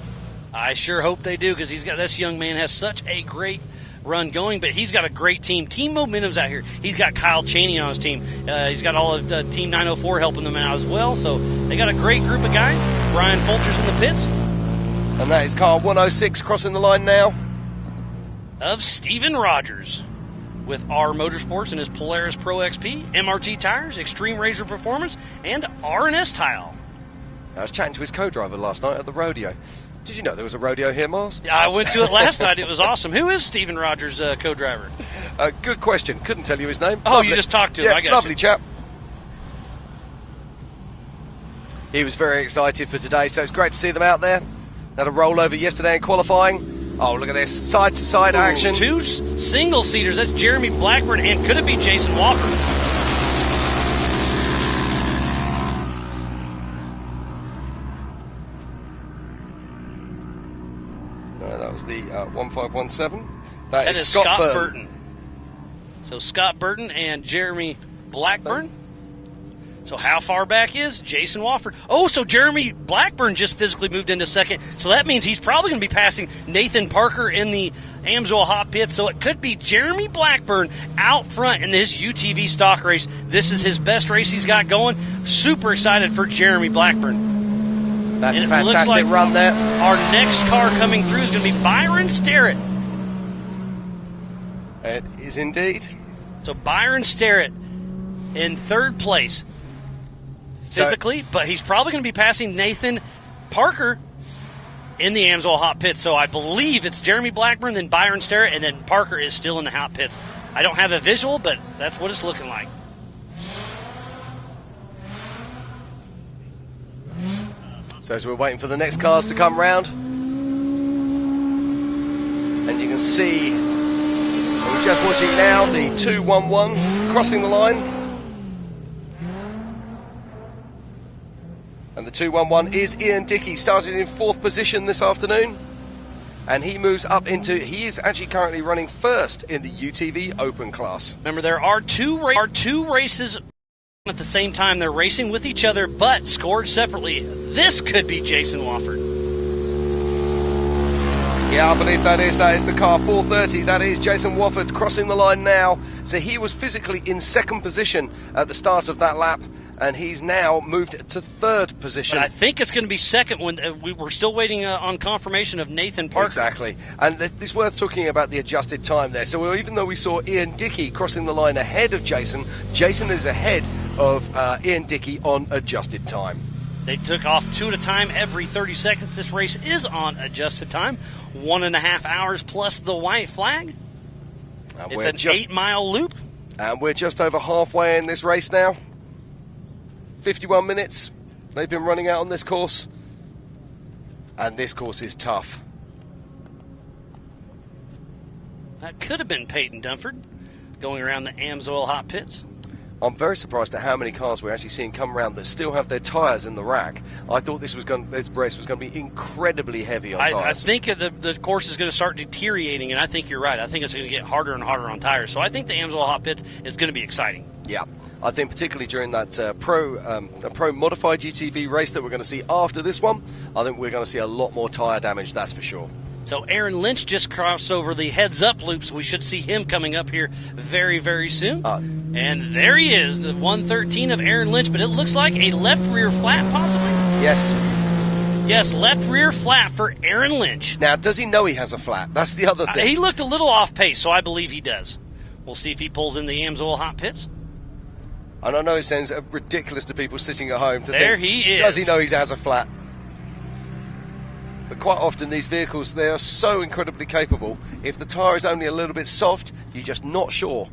I sure hope they do, because this young man has such a great run going, but he's got a great team. Team Momentum's out here. He's got Kyle Chaney on his team. He's got all of Team 904 helping them out as well. So they got a great group of guys. Brian Fulcher's in the pits.
And that is car 106 crossing the line now.
of Steven Rogers with R Motorsports and his Polaris Pro XP, MRT tires, Extreme Razor Performance, and R&S Tile.
I was chatting to his co-driver last night at the rodeo. Did you know there was a rodeo here, Mars?
I went to it last night. It was awesome. Who is Steven Rogers' co-driver?
Good question. Couldn't tell you his name.
Oh, lovely. You just talked to him. I got
lovely
you.
Chap. He was very excited for today, so it's great to see them out there. Had a rollover yesterday in qualifying. Oh, look at this. Side-to-side action.
Two single-seaters. That's Jeremy Blackburn, and could it be Jason Wofford?
That was the 1517. That
is
Scott
Burton. So Scott Burton and Jeremy Blackburn. So how far back is Jason Wofford? Oh, so Jeremy Blackburn just physically moved into second. So that means he's probably going to be passing Nathan Parker in the Amsoil Hot Pit. So it could be Jeremy Blackburn out front in this UTV stock race. This is his best race he's got going. Super excited for Jeremy Blackburn.
That's a fantastic run there.
Our next car coming through is going to be Byron Starrett.
It is indeed.
So Byron Starrett in third place physically, but he's probably going to be passing Nathan Parker in the Amsoil Hot Pits. So I believe it's Jeremy Blackburn, then Byron Starrett, and then Parker is still in the Hot Pits. I don't have a visual, but that's what it's looking like.
So as we're waiting for the next cars to come round, and you can see, we're just watching now, the 211 crossing the line. And the 211 is Ian Dickey, started in 4th position this afternoon. And he moves up into, he is actually currently running first in the UTV Open class.
Remember, there are two races at the same time. They're racing with each other, but scored separately. This could be Jason Wofford.
Yeah, I believe that is the car 430. That is Jason Wofford crossing the line now. So he was physically in 2nd position at the start of that lap, and he's now moved to 3rd position.
But I think it's going to be 2nd when we were still waiting on confirmation of Nathan Parker.
Exactly. And it's worth talking about the adjusted time there. So even though we saw Ian Dickey crossing the line ahead of Jason, Jason is ahead of Ian Dickey on adjusted time.
They took off 2 at a time every 30 seconds. This race is on adjusted time. 1.5 hours plus the white flag. It's an 8-mile loop.
And we're just over halfway in this race now. 51 minutes they've been running out on this course. And this course is tough.
That could have been Peyton Dunford going around the Amsoil Hot Pits.
I'm very surprised at how many cars we're actually seeing come around that still have their tyres in the rack. I thought this race was going to be incredibly heavy on tyres.
I think the course is going to start deteriorating, and I think you're right. I think it's going to get harder and harder on tires. So I think the Amsoil Hot Pits is going to be exciting.
Yeah, I think particularly during that pro modified UTV race that we're going to see after this one, I think we're going to see a lot more tyre damage, that's for sure.
So Aaron Lynch just crossed over the heads-up loop, so we should see him coming up here very, very soon. And there he is, the 113 of Aaron Lynch, but it looks like a left rear flat, possibly.
Yes.
Yes, left rear flat for Aaron Lynch.
Now, does he know he has a flat? That's the other thing.
He looked a little off pace, so I believe he does. We'll see if he pulls in the Amsoil Hot Pits.
And I know it sounds ridiculous to people sitting at home to
there
think,
he is.
Does he know he has a flat? But quite often these vehicles, they are so incredibly capable. If the tyre is only a little bit soft, you're just not sure.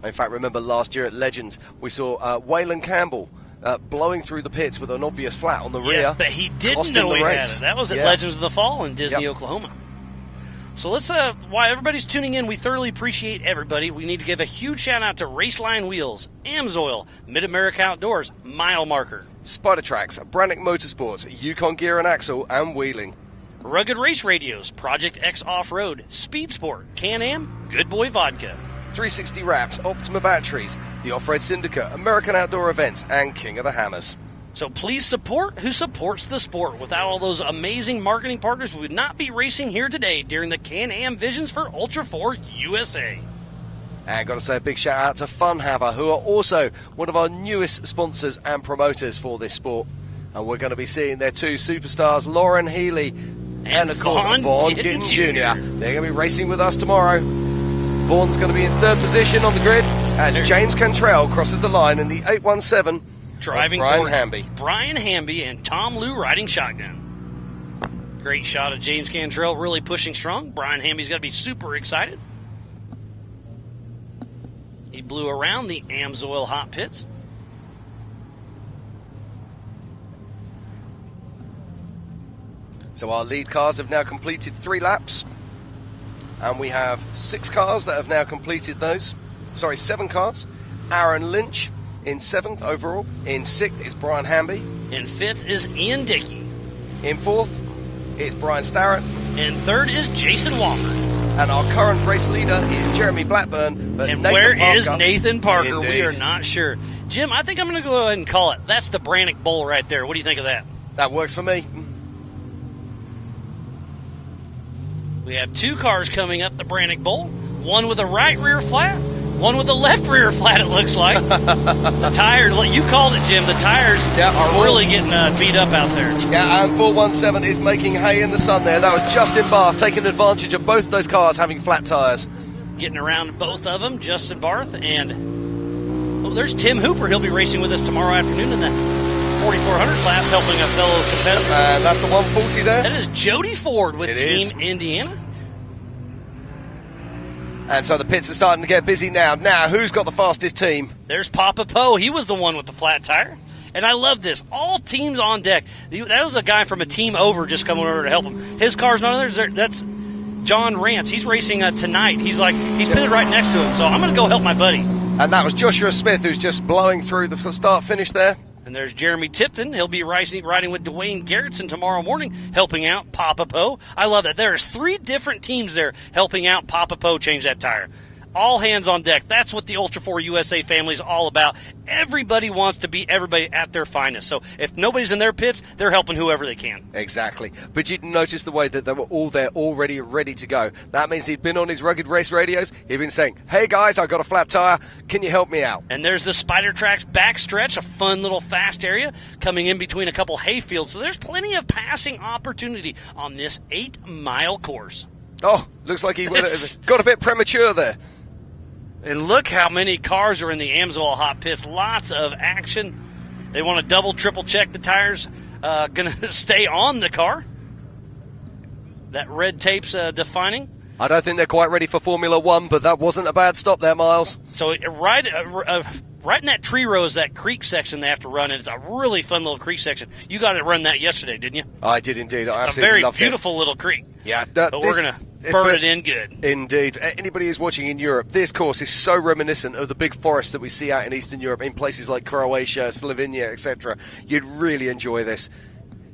In fact, remember last year at Legends, we saw Waylon Campbell blowing through the pits with an obvious flat on the rear.
Yes, but he didn't know he had it. That was at Legends of the Fall in Disney, Oklahoma. So let's, while everybody's tuning in, we thoroughly appreciate everybody. We need to give a huge shout out to Raceline Wheels, Amsoil, Mid-America Outdoors, Mile Marker,
Spider Tracks, Brannick Motorsports, Yukon Gear and Axle, and Wheeling.
Rugged Race Radios, Project X Off-Road, Speed Sport, Can-Am, Good Boy Vodka,
360 Wraps, Optima Batteries, the Off-Road Syndicate, American Outdoor Events, and King of the Hammers.
So please support who supports the sport. Without all those amazing marketing partners, we would not be racing here today during the Can-Am Visions for Ultra4 USA.
And got to say a big shout out to Funhaver, who are also one of our newest sponsors and promoters for this sport. And we're going to be seeing their two superstars, Lauren Healy And of course, Vaughn Gittin Jr. They're going to be racing with us tomorrow. Vaughn's going to be in third position on the grid as James Cantrell crosses the line in the 817.
Driving
Brian
for
Hamby.
Brian Hamby and Tom Liu riding shotgun. Great shot of James Cantrell really pushing strong. Brian Hamby's got to be super excited. He blew around the Amsoil hot pits.
So our lead cars have now completed 3 laps. And we have 6 cars that have now completed those. Sorry, 7 cars. Aaron Lynch in 7th overall. In 6th is Brian Hamby.
In 5th is Ian Dickey.
In 4th is Brian Starrett.
In 3rd is Jason Wofford.
And our current race leader is Jeremy Blackburn. But
and
Nathan
where
Parker,
is Nathan Parker?
Indeed.
We are not sure. Jim, I think I'm going to go ahead and call it. That's the Brannock Bowl right there. What do you think of that?
That works for me.
We have 2 cars coming up the Brannock Bowl. One with a right rear flat, one with a left rear flat, it looks like. The tires, you called it, Jim. The tires are really getting beat up out there.
Yeah, and 417 is making hay in the sun there. That was Justin Barth taking advantage of both those cars having flat tires.
Getting around both of them, Justin Barth and there's Tim Hooper. He'll be racing with us tomorrow afternoon in the 4,400 class, helping a fellow competitor.
And that's the 140 there.
That is Jody Ford with Team Indiana.
And so the pits are starting to get busy now. Now, who's got the fastest team?
There's Papa Poe. He was the one with the flat tire. And I love this. All teams on deck. That was a guy from a team over just coming over to help him. His car's not others. That's John Rance. He's racing tonight. He's pitted right next to him. So I'm going to go help my buddy.
And that was Joshua Smith, who's just blowing through the start-finish there.
And there's Jeremy Tipton. He'll be riding with Dwayne Garrettson tomorrow morning, helping out Papa Poe. I love that. There's 3 different teams there helping out Papa Poe change that tire. All hands on deck. That's what the Ultra4 USA family is all about. Everybody wants to be everybody at their finest. So if nobody's in their pits, they're helping whoever they can.
Exactly. But you notice the way that they were all there already ready to go. That means he'd been on his rugged race radios. He'd been saying, hey guys, I got a flat tire. Can you help me out?
And there's the Spider Tracks backstretch, a fun little fast area coming in between a couple hayfields. So there's plenty of passing opportunity on this 8-mile course.
Oh, looks like he got a bit premature there.
And look how many cars are in the Amsoil hot pits. Lots of action. They want to double, triple check the tires. Going to stay on the car. That red tape's defining.
I don't think they're quite ready for Formula One, but that wasn't a bad stop there, Miles.
So right in that tree row is that creek section they have to run, and it's a really fun little creek section. You got to run that yesterday, didn't you?
I did indeed. I
it's
absolutely
a
loved
very beautiful little creek.
Yeah.
But we're going to burn it in good.
Indeed. Anybody who's watching in Europe, this course is so reminiscent of the big forests that we see out in Eastern Europe, in places like Croatia, Slovenia, etc. You'd really enjoy this.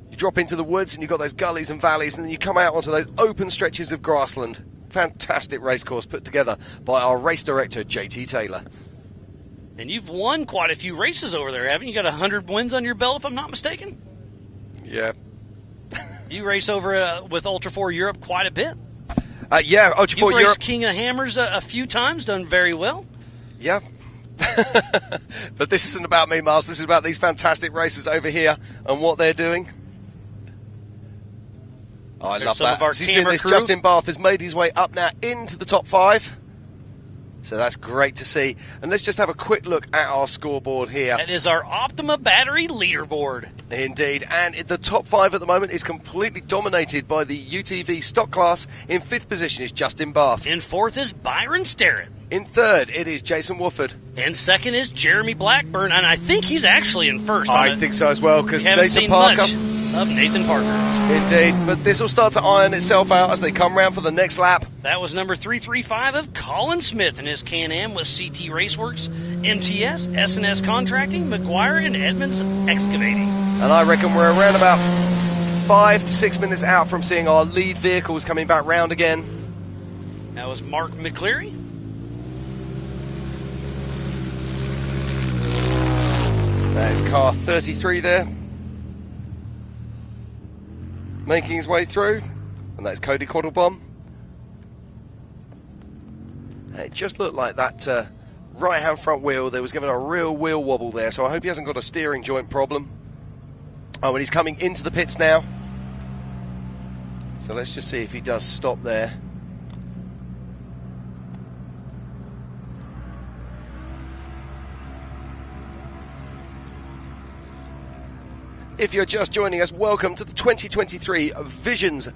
You drop into the woods and you've got those gullies and valleys, and then you come out onto those open stretches of grassland. Fantastic race course put together by our race director, JT Taylor.
And you've won quite a few races over there, haven't you? You got 100 wins on your belt, if I'm not mistaken?
Yeah.
You race over with Ultra4 Europe quite a bit.
Yeah, Ultra4
You've
Europe.
raced King of Hammers a few times, done very well.
Yeah. But this isn't about me, Miles. This is about these fantastic racers over here and what they're doing. Oh, I love that.
As
you see this,
crew.
Justin Barth has made his way up now into the top 5. So that's great to see. And let's just have a quick look at our scoreboard here.
That is our Optima Battery leaderboard.
Indeed. And the top 5 at the moment is completely dominated by the UTV stock class. In 5th position is Justin Barth.
In 4th is Byron Starrett.
In 3rd, it is Jason Wooford.
And 2nd is Jeremy Blackburn. And I think he's actually in 1st.
I think so as well, because
Nathan
Nathan Parker.
Much of Nathan Parker.
Indeed. But this will start to iron itself out as they come round for the next lap.
That was number 335 of Colin Smith and his Can-Am with CT Raceworks, MTS, S&S Contracting, McGuire, and Edmonds Excavating.
And I reckon we're around about 5 to 6 minutes out from seeing our lead vehicles coming back round again.
That was Mark McCleary.
That is car 33 there, making his way through, and that's Cody Quattlebaum. It just looked like that right-hand front wheel, there was given a real wheel wobble there, so I hope he hasn't got a steering joint problem. Oh, and he's coming into the pits now. So So let's just see if he does stop there. If you're just joining us, welcome to the 2023 Visions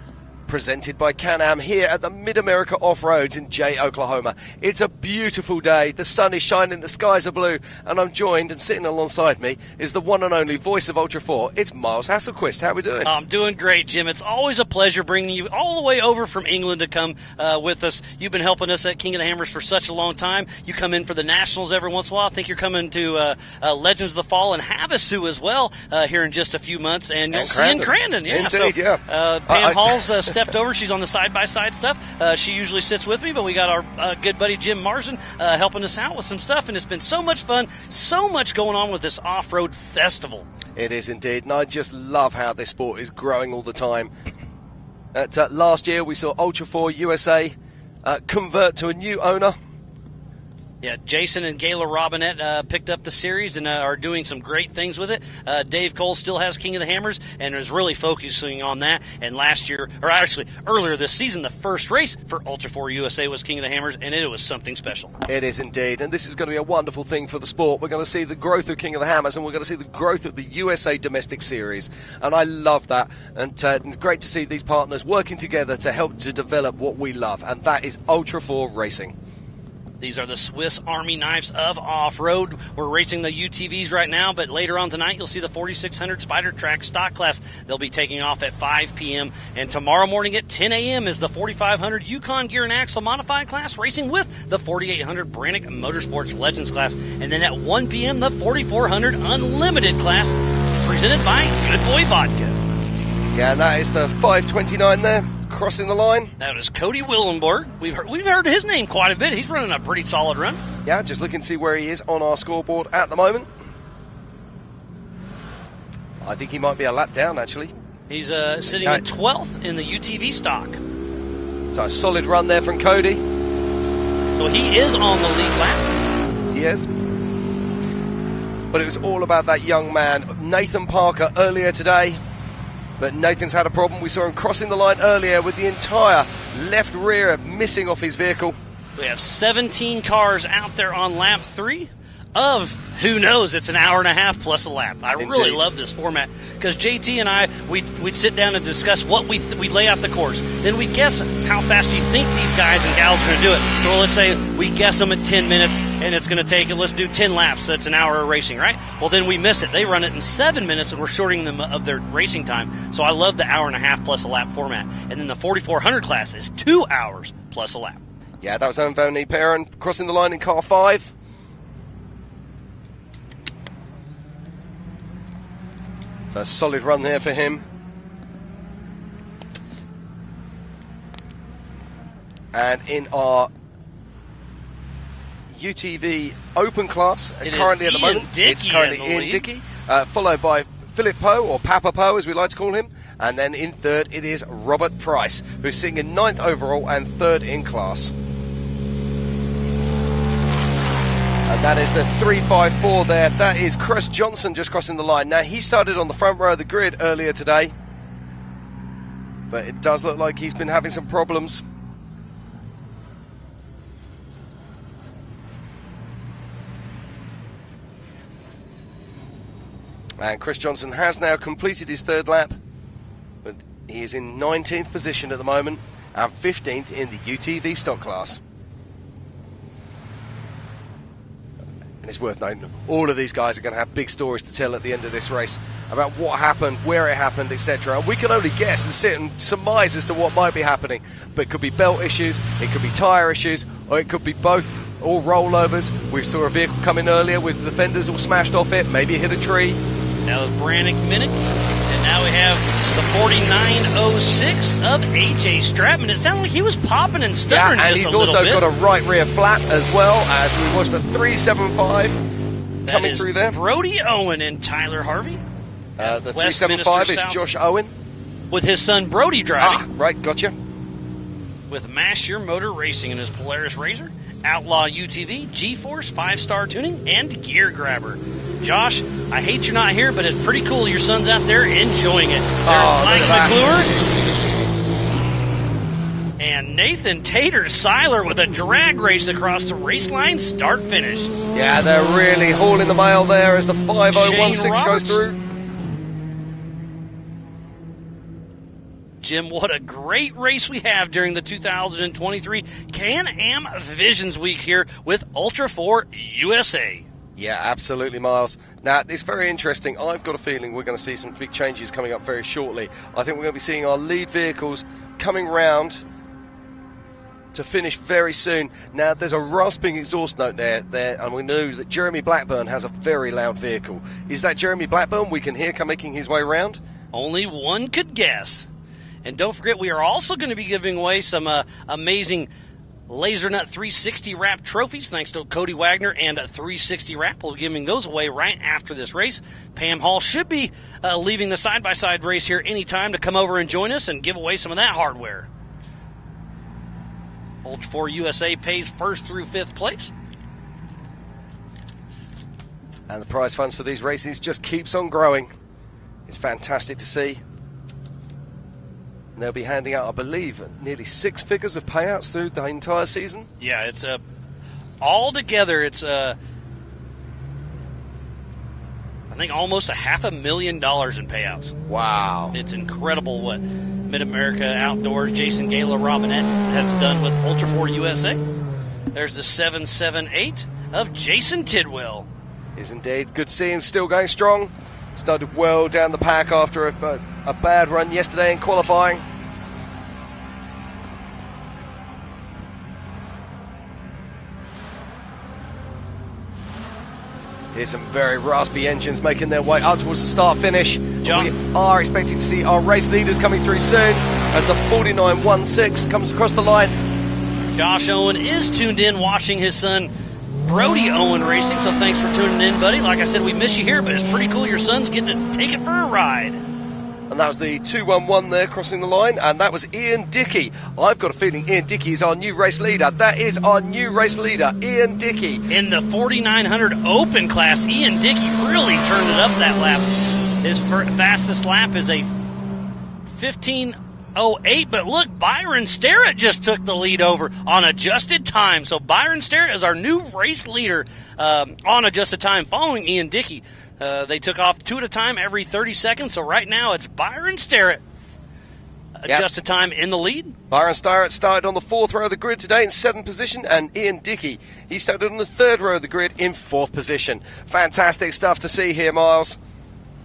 presented by Can-Am here at the Mid-America Off-Roads in Jay, Oklahoma. It's a beautiful day. The sun is shining, the skies are blue, and I'm joined, and sitting alongside me is the one and only voice of Ultra4. It's Miles Hasselquist. How are we doing?
I'm doing great, Jim. It's always a pleasure bringing you all the way over from England to come with us. You've been helping us at King of the Hammers for such a long time. You come in for the Nationals every once in a while. I think you're coming to Legends of the Fall and Havasu as well here in just a few months, and you'll see in Crandon. Yeah,
indeed,
yeah. Pam Hall's stepped over. She's on the side-by-side stuff. She usually sits with me, but we got our good buddy Jim Marsden helping us out with some stuff, and it's been so much fun, so much going on with this off-road festival.
It is indeed, and I just love how this sport is growing all the time. Last year, we saw Ultra4 USA convert to a new owner.
Yeah, Jason and Gayla Robinette picked up the series and are doing some great things with it. Dave Cole still has King of the Hammers and is really focusing on that. And last year, or actually earlier this season, the first race for Ultra4 USA was King of the Hammers, and it was something special.
It is indeed, and this is going to be a wonderful thing for the sport. We're going to see the growth of King of the Hammers, and we're going to see the growth of the USA domestic series. And I love that, and it's great to see these partners working together to help to develop what we love, and that is Ultra4 racing.
These are the Swiss Army knives of off-road. We're racing the UTVs right now, but later on tonight you'll see the 4600 Spider Track stock class. They'll be taking off at 5 p.m. And tomorrow morning at 10 a.m. is the 4500 Yukon Gear and Axle Modified class racing with the 4800 Brannick Motorsports Legends class. And then at 1 p.m. the 4400 Unlimited class presented by Good Boy Vodka.
Yeah, and that is the 529 there. Crossing the line.
That is Cody Willenborg. We've heard his name quite a bit. He's running a pretty solid run.
Yeah, just looking to see where he is on our scoreboard at the moment. I think he might be a lap down, actually.
He's sitting in 12th in the UTV stock.
So a solid run there from Cody.
So he is on the lead lap.
He is. But it was all about that young man, Nathan Parker, earlier today. But Nathan's had a problem. We saw him crossing the line earlier with the entire left rear missing off his vehicle.
We have 17 cars out there on lap 3 of, who knows, it's an hour and a half plus a lap. I really love this format because JT and I, we'd sit down and discuss what we'd lay out the course. Then we'd guess how fast you think these guys and gals are going to do it. So let's say we guess them at 10 minutes and it's going to take, let's do 10 laps. That's an hour of racing, right? Well, then we miss it. They run it in 7 minutes and we're shorting them of their racing time. So I love the hour and a half plus a lap format. And then the 4400 class is 2 hours plus a lap.
Yeah, that was Anthony Perrin crossing the line in car 5. So a solid run there for him. And in our UTV open class, currently at the moment, it's currently Ian Dickey, followed by Philip Poe, or Papa Poe as we like to call him. And then in third, it is Robert Price, who's sitting in 9th overall and 3rd in class. And that is the 354 there. That is Chris Johnson just crossing the line. Now, he started on the front row of the grid earlier today, but it does look like he's been having some problems. And Chris Johnson has now completed his 3rd lap, but he is in 19th position at the moment and 15th in the UTV stock class. And it's worth noting, all of these guys are going to have big stories to tell at the end of this race about what happened, where it happened, etc. And we can only guess and sit and surmise as to what might be happening. But it could be belt issues, it could be tyre issues, or it could be both, or rollovers. We saw a vehicle come in earlier with the fenders all smashed off it, maybe hit a tree.
That was Brannick Minnick. And now we have the 4906 of AJ Stratman. It sounded like he was popping and stuttering just a little bit.
And he's also got a right rear flat as well, as we watch the 375 coming through there.
Brody Owen and Tyler Harvey.
The 375 is Josh Owen.
With his son Brody driving.
Ah, right, gotcha.
With Mash Your Motor Racing in his Polaris Razor, Outlaw UTV, G-Force, 5-star tuning, and Gear Grabber. Josh, I hate you're not here, but it's pretty cool your son's out there enjoying it. There's Mike McClure. And Nathan Tater-Seiler with a drag race across the race line, start-finish.
Yeah, they're really hauling the mail there as the 5016 goes through.
Jim, what a great race we have during the 2023 Can-Am Visions Week here with Ultra4 USA.
Yeah, absolutely, Miles. Now, it's very interesting. I've got a feeling we're going to see some big changes coming up very shortly. I think we're going to be seeing our lead vehicles coming round to finish very soon. Now, there's a rasping exhaust note there, and we know that Jeremy Blackburn has a very loud vehicle. Is that Jeremy Blackburn we can hear making his way around?
Only one could guess. And don't forget, we are also going to be giving away some amazing Laser Nut 360 Wrap trophies, thanks to Cody Wagner and 360 Wrap. We'll be giving those away right after this race. Pam Hall should be leaving the side-by-side race here anytime to come over and join us and give away some of that hardware. Ultra4 USA pays first through fifth place.
And the prize funds for these races just keeps on growing. It's fantastic to see. And they'll be handing out, I believe, nearly 6 figures of payouts through the entire season.
Yeah, it's all together. It's I think almost $500,000 in payouts.
Wow!
It's incredible what Mid-America Outdoors, Jason Gala, Robinette have done with Ultra4 USA. There's the 778 of Jason Tidwell.
Is indeed good to see him still going strong. Started well down the pack after a bad run yesterday in qualifying. Here's some very raspy engines making their way up towards the start-finish. We are expecting to see our race leaders coming through soon as the 4916 comes across the line.
Josh Owen is tuned in watching his son Brody Owen racing, so thanks for tuning in, buddy. Like I said, we miss you here, but it's pretty cool your son's getting to take it for a ride.
And that was the 211 there crossing the line, and that was Ian Dickey. I've got a feeling Ian Dickey is our new race leader. That is our new race leader, Ian Dickey.
In the 4900 Open class, Ian Dickey really turned it up that lap. His fastest lap is a 15:08, but look, Byron Starrett just took the lead over on adjusted time. So Byron Starrett is our new race leader on adjusted time, following Ian Dickey. They took off 2 at a time every 30 seconds, so right now it's Byron Starrett adjusted time in the lead.
Byron Starrett started on the 4th row of the grid today in 7th position, and Ian Dickey, he started on the 3rd row of the grid in 4th position. Fantastic stuff to see here, Miles.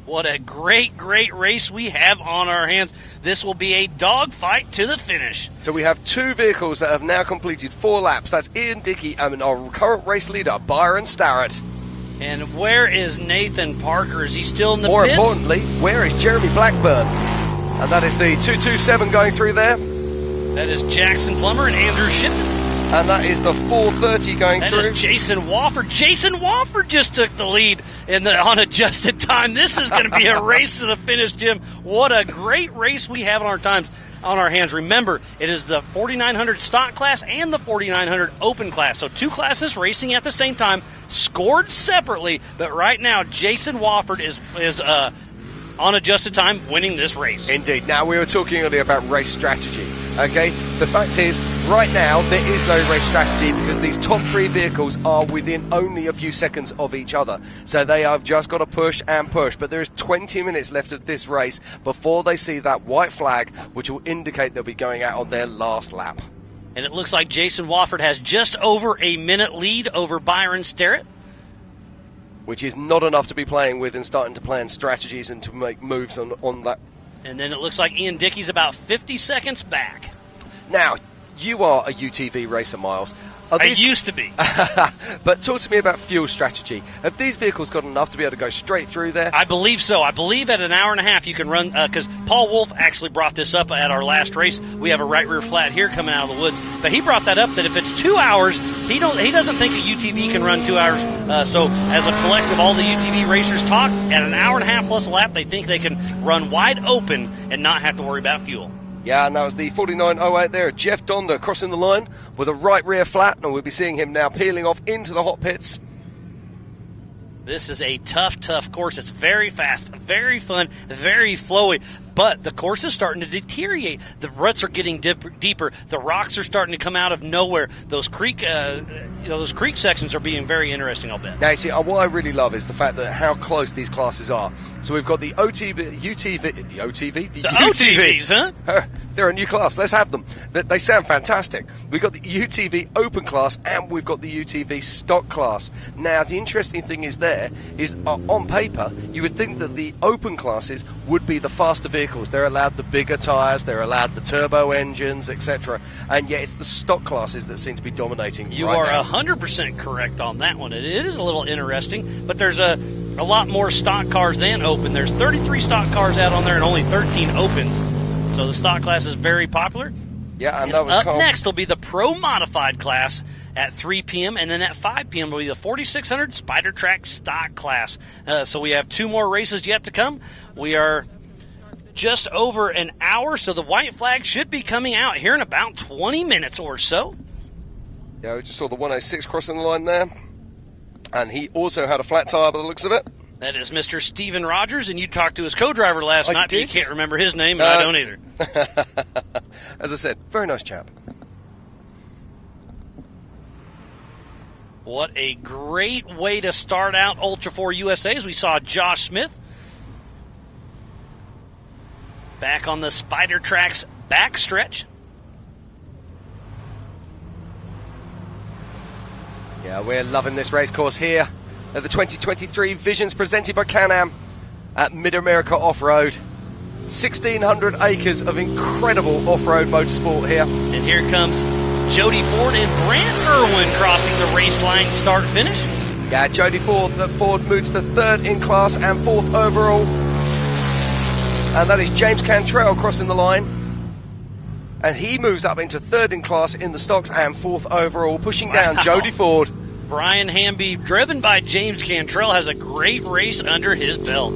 What a great, great race we have on our hands. This will be a dogfight to the finish.
So we have 2 vehicles that have now completed 4 laps. That's Ian Dickey and our current race leader, Byron Starrett.
And where is Nathan Parker? Is he still in the
More
pits?
importantly, where is Jeremy Blackburn? And that is the 227 going through there.
That is Jackson Plummer and Andrew Shipman.
And that is the 430 going through.
That is Jason Wofford. Jason Wofford just took the lead on adjusted time. This is going to be a race to the finish, Jim. What a great race we have on our hands. Remember, it is the 4900 stock class and the 4900 open class. So 2 classes racing at the same time, scored separately. But right now, Jason Wofford is on adjusted time winning this race.
Indeed. Now, we were talking earlier about race strategy. Okay, the fact is, right now, there is no race strategy because these top 3 vehicles are within only a few seconds of each other. So they have just got to push and push. But there is 20 minutes left of this race before they see that white flag, which will indicate they'll be going out on their last lap.
And it looks like Jason Wofford has just over a minute lead over Byron Starrett,
which is not enough to be playing with and starting to plan strategies and to make moves on that.
And then it looks like Ian Dickey's about 50 seconds back.
Now, you are a UTV racer, Miles.
I used to be.
But talk to me about fuel strategy. Have these vehicles got enough to be able to go straight through there?
I believe so. I believe at an hour and a half you can run, because Paul Wolf actually brought this up at our last race. We have a right rear flat here coming out of the woods. But he brought that up that if it's 2 hours, he doesn't think a UTV can run 2 hours. So as a collective, all the UTV racers talk, at an hour and a half plus a lap, they think they can run wide open and not have to worry about fuel.
Yeah, and that was the 4908 there. Jeff Donder crossing the line with a right rear flat, and we'll be seeing him now peeling off into the hot pits.
This is a tough, tough course. It's very fast, very fun, very flowy. But the course is starting to deteriorate. The ruts are getting deeper. The rocks are starting to come out of nowhere. Those creek sections are being very interesting, I'll bet.
Now, you see, what I really love is the fact that how close these classes are. So we've got the
OTVs, huh?
They're a new class. Let's have them. They sound fantastic. We've got the UTV Open class and we've got the UTV Stock class. Now, the interesting thing is on paper, you would think that the Open classes would be the faster vehicles. They're allowed the bigger tyres, they're allowed the turbo engines, etc. And yet it's the stock classes that seem to be dominating.
You
right
are
now.
100% correct on that one. It is a little interesting, but there's a lot more stock cars than Open. There's 33 stock cars out on there and only 13 Opens. So the stock class is very popular.
Yeah, and that was
up next will be the Pro Modified class at 3 p.m. and then at 5 p.m. will be the 4600 Spider Track Stock class. So we have 2 more races yet to come. We are just over an hour, so the white flag should be coming out here in about 20 minutes or so.
Yeah, we just saw the 106 crossing the line there. And he also had a flat tire by the looks of it.
That is Mr. Steven Rogers, and you talked to his co-driver last night, but you can't remember his name, and I don't either.
As I said, very nice chap.
What a great way to start out Ultra4 USA as we saw Josh Smith back on the Spider Track's backstretch.
Yeah, we're loving this race course here at the 2023 Visions presented by Can-Am at Mid-America Off-Road. 1,600 acres of incredible off-road motorsport here.
And here comes Jody Ford and Brant Irwin crossing the race line start-finish.
Yeah, Jody Ford moves to 3rd in class and 4th overall. And that is James Cantrell crossing the line. And he moves up into 3rd in class in the stocks and 4th overall, pushing down Jody Ford.
Brian Hamby, driven by James Cantrell, has a great race under his belt.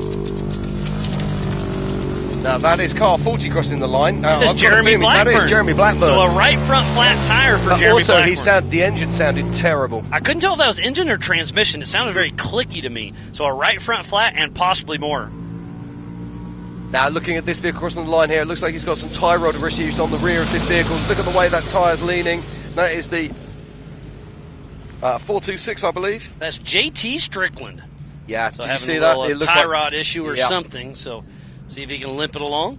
Now that is car 40 crossing the line.
That is Jeremy Blackburn.
That is Jeremy Blackburn.
So a right front flat tire for Jeremy
also,
Blackburn.
the engine sounded terrible.
I couldn't tell if that was engine or transmission. It sounded very clicky to me. So a right front flat and possibly more.
Now looking at this vehicle crossing the line here, it looks like he's got some tie rod issues on the rear of this vehicle. Look at the way that tyre's leaning. That is the 426, I believe.
That's JT Strickland.
Yeah,
so
did you see
a
that?
little
It looks
tie
like
rod issue or something. So see if he can limp it along.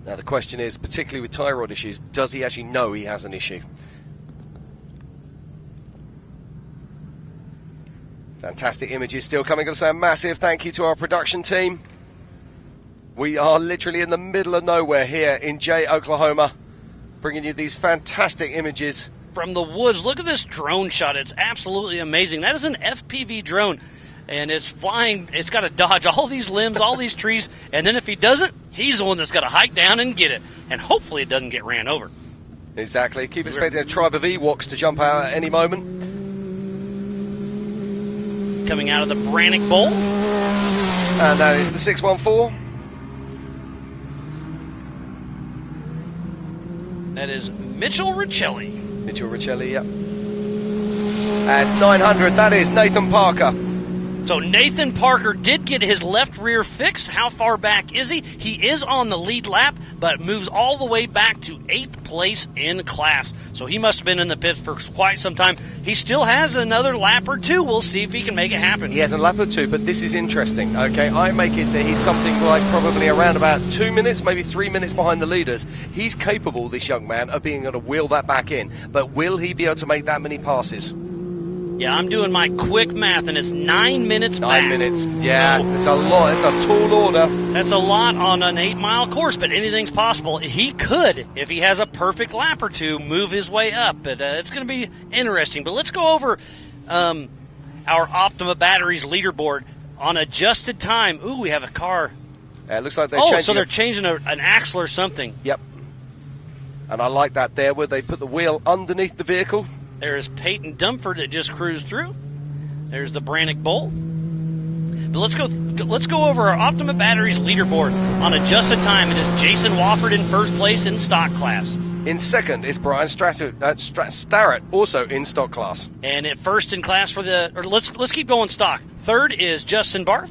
Now the question is, particularly with tie rod issues, does he actually know he has an issue? Fantastic images still coming. Got to say a massive thank you to our production team. We are literally in the middle of nowhere here in Jay, Oklahoma, bringing you these fantastic images.
From the woods, look at this drone shot. It's absolutely amazing. That is an FPV drone, and it's flying. It's got to dodge all these limbs, all these trees, and then if he doesn't, he's the one that's got to hike down and get it, and hopefully it doesn't get ran over.
Exactly. Keep expecting a tribe of Ewoks to jump out at any moment.
Coming out of the Brannick Bowl.
And that is the 614.
That is Mitchell Riccelli.
Mitchell Riccelli, yep. As 900, that is Nathan Parker.
So Nathan Parker did get his left rear fixed. How far back is he? He is on the lead lap, but moves all the way back to 8th place in class. So he must have been in the pits for quite some time. He still has another lap or two. We'll see if he can make it happen.
He has a lap or two, but this is interesting. Okay, I make it that he's something like probably around about 2 minutes, maybe 3 minutes behind the leaders. He's capable, this young man, of being able to wheel that back in. But will he be able to make that many passes?
Yeah, I'm doing my quick math, and it's 9 minutes back.
9 minutes. Yeah, it's a lot. It's a tall order.
That's a lot on an 8-mile course, but anything's possible. He could, if he has a perfect lap or two, move his way up. But it's going to be interesting. But let's go over our Optima Batteries leaderboard on adjusted time. Ooh, we have a car.
It looks like they're changing.
Oh, so they're changing an axle or something.
Yep. And I like that there, where they put the wheel underneath the vehicle.
There's Peyton Dumford that just cruised through. There's the Brannick Bowl. But let's go over our Optima Batteries leaderboard on adjusted time. It is Jason Wofford in first place in stock class.
In second is Brian Starrett, also in stock class.
And at first in class let's keep going stock. Third is Justin Barth.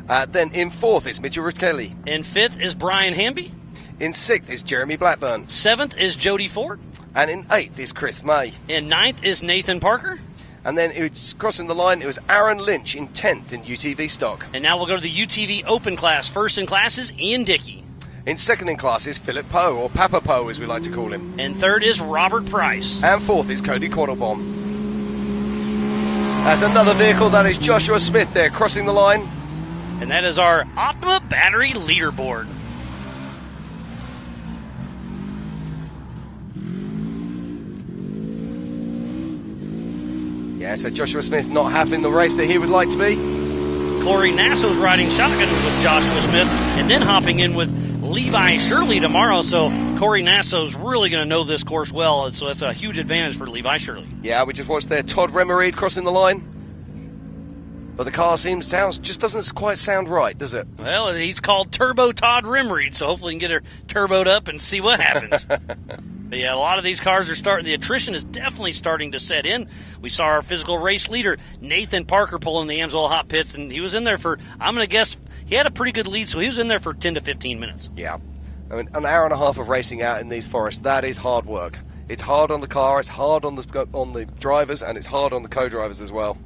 Then in 4th is Mitchell Kelly.
In 5th is Brian Hamby.
In 6th is Jeremy Blackburn.
7th is Jody Ford.
And in 8th is Chris May.
In 9th is Nathan Parker.
And then it's crossing the line, it was Aaron Lynch in 10th in UTV stock.
And now we'll go to the UTV Open class. First in class is Ian Dickey.
In 2nd in class is Philip Poe, or Papa Poe as we like to call him.
And 3rd is Robert Price.
And 4th is Cody Quattlebaum. As another vehicle, that is Joshua Smith there crossing the line.
And that is our Optima Battery leaderboard.
Yeah, so Joshua Smith not having the race that he would like to be.
Corey Nasso's riding shotgun with Joshua Smith and then hopping in with Levi Shirley tomorrow. So Corey Nasso's really going to know this course well. So that's a huge advantage for Levi Shirley.
Yeah, we just watched there Todd Remereed crossing the line. But the car just doesn't quite sound right, does it?
Well, he's called Turbo Todd Remereed, so hopefully he can get her turboed up and see what happens. But yeah, a lot of these cars are starting. The attrition is definitely starting to set in. We saw our physical race leader, Nathan Parker, pulling the Amsoil hot pits, and he was in there for, I'm going to guess, he had a pretty good lead, so he was in there for 10 to 15 minutes.
Yeah. I mean, an hour and a half of racing out in these forests, that is hard work. It's hard on the car, it's hard on the drivers, and it's hard on the co-drivers as well.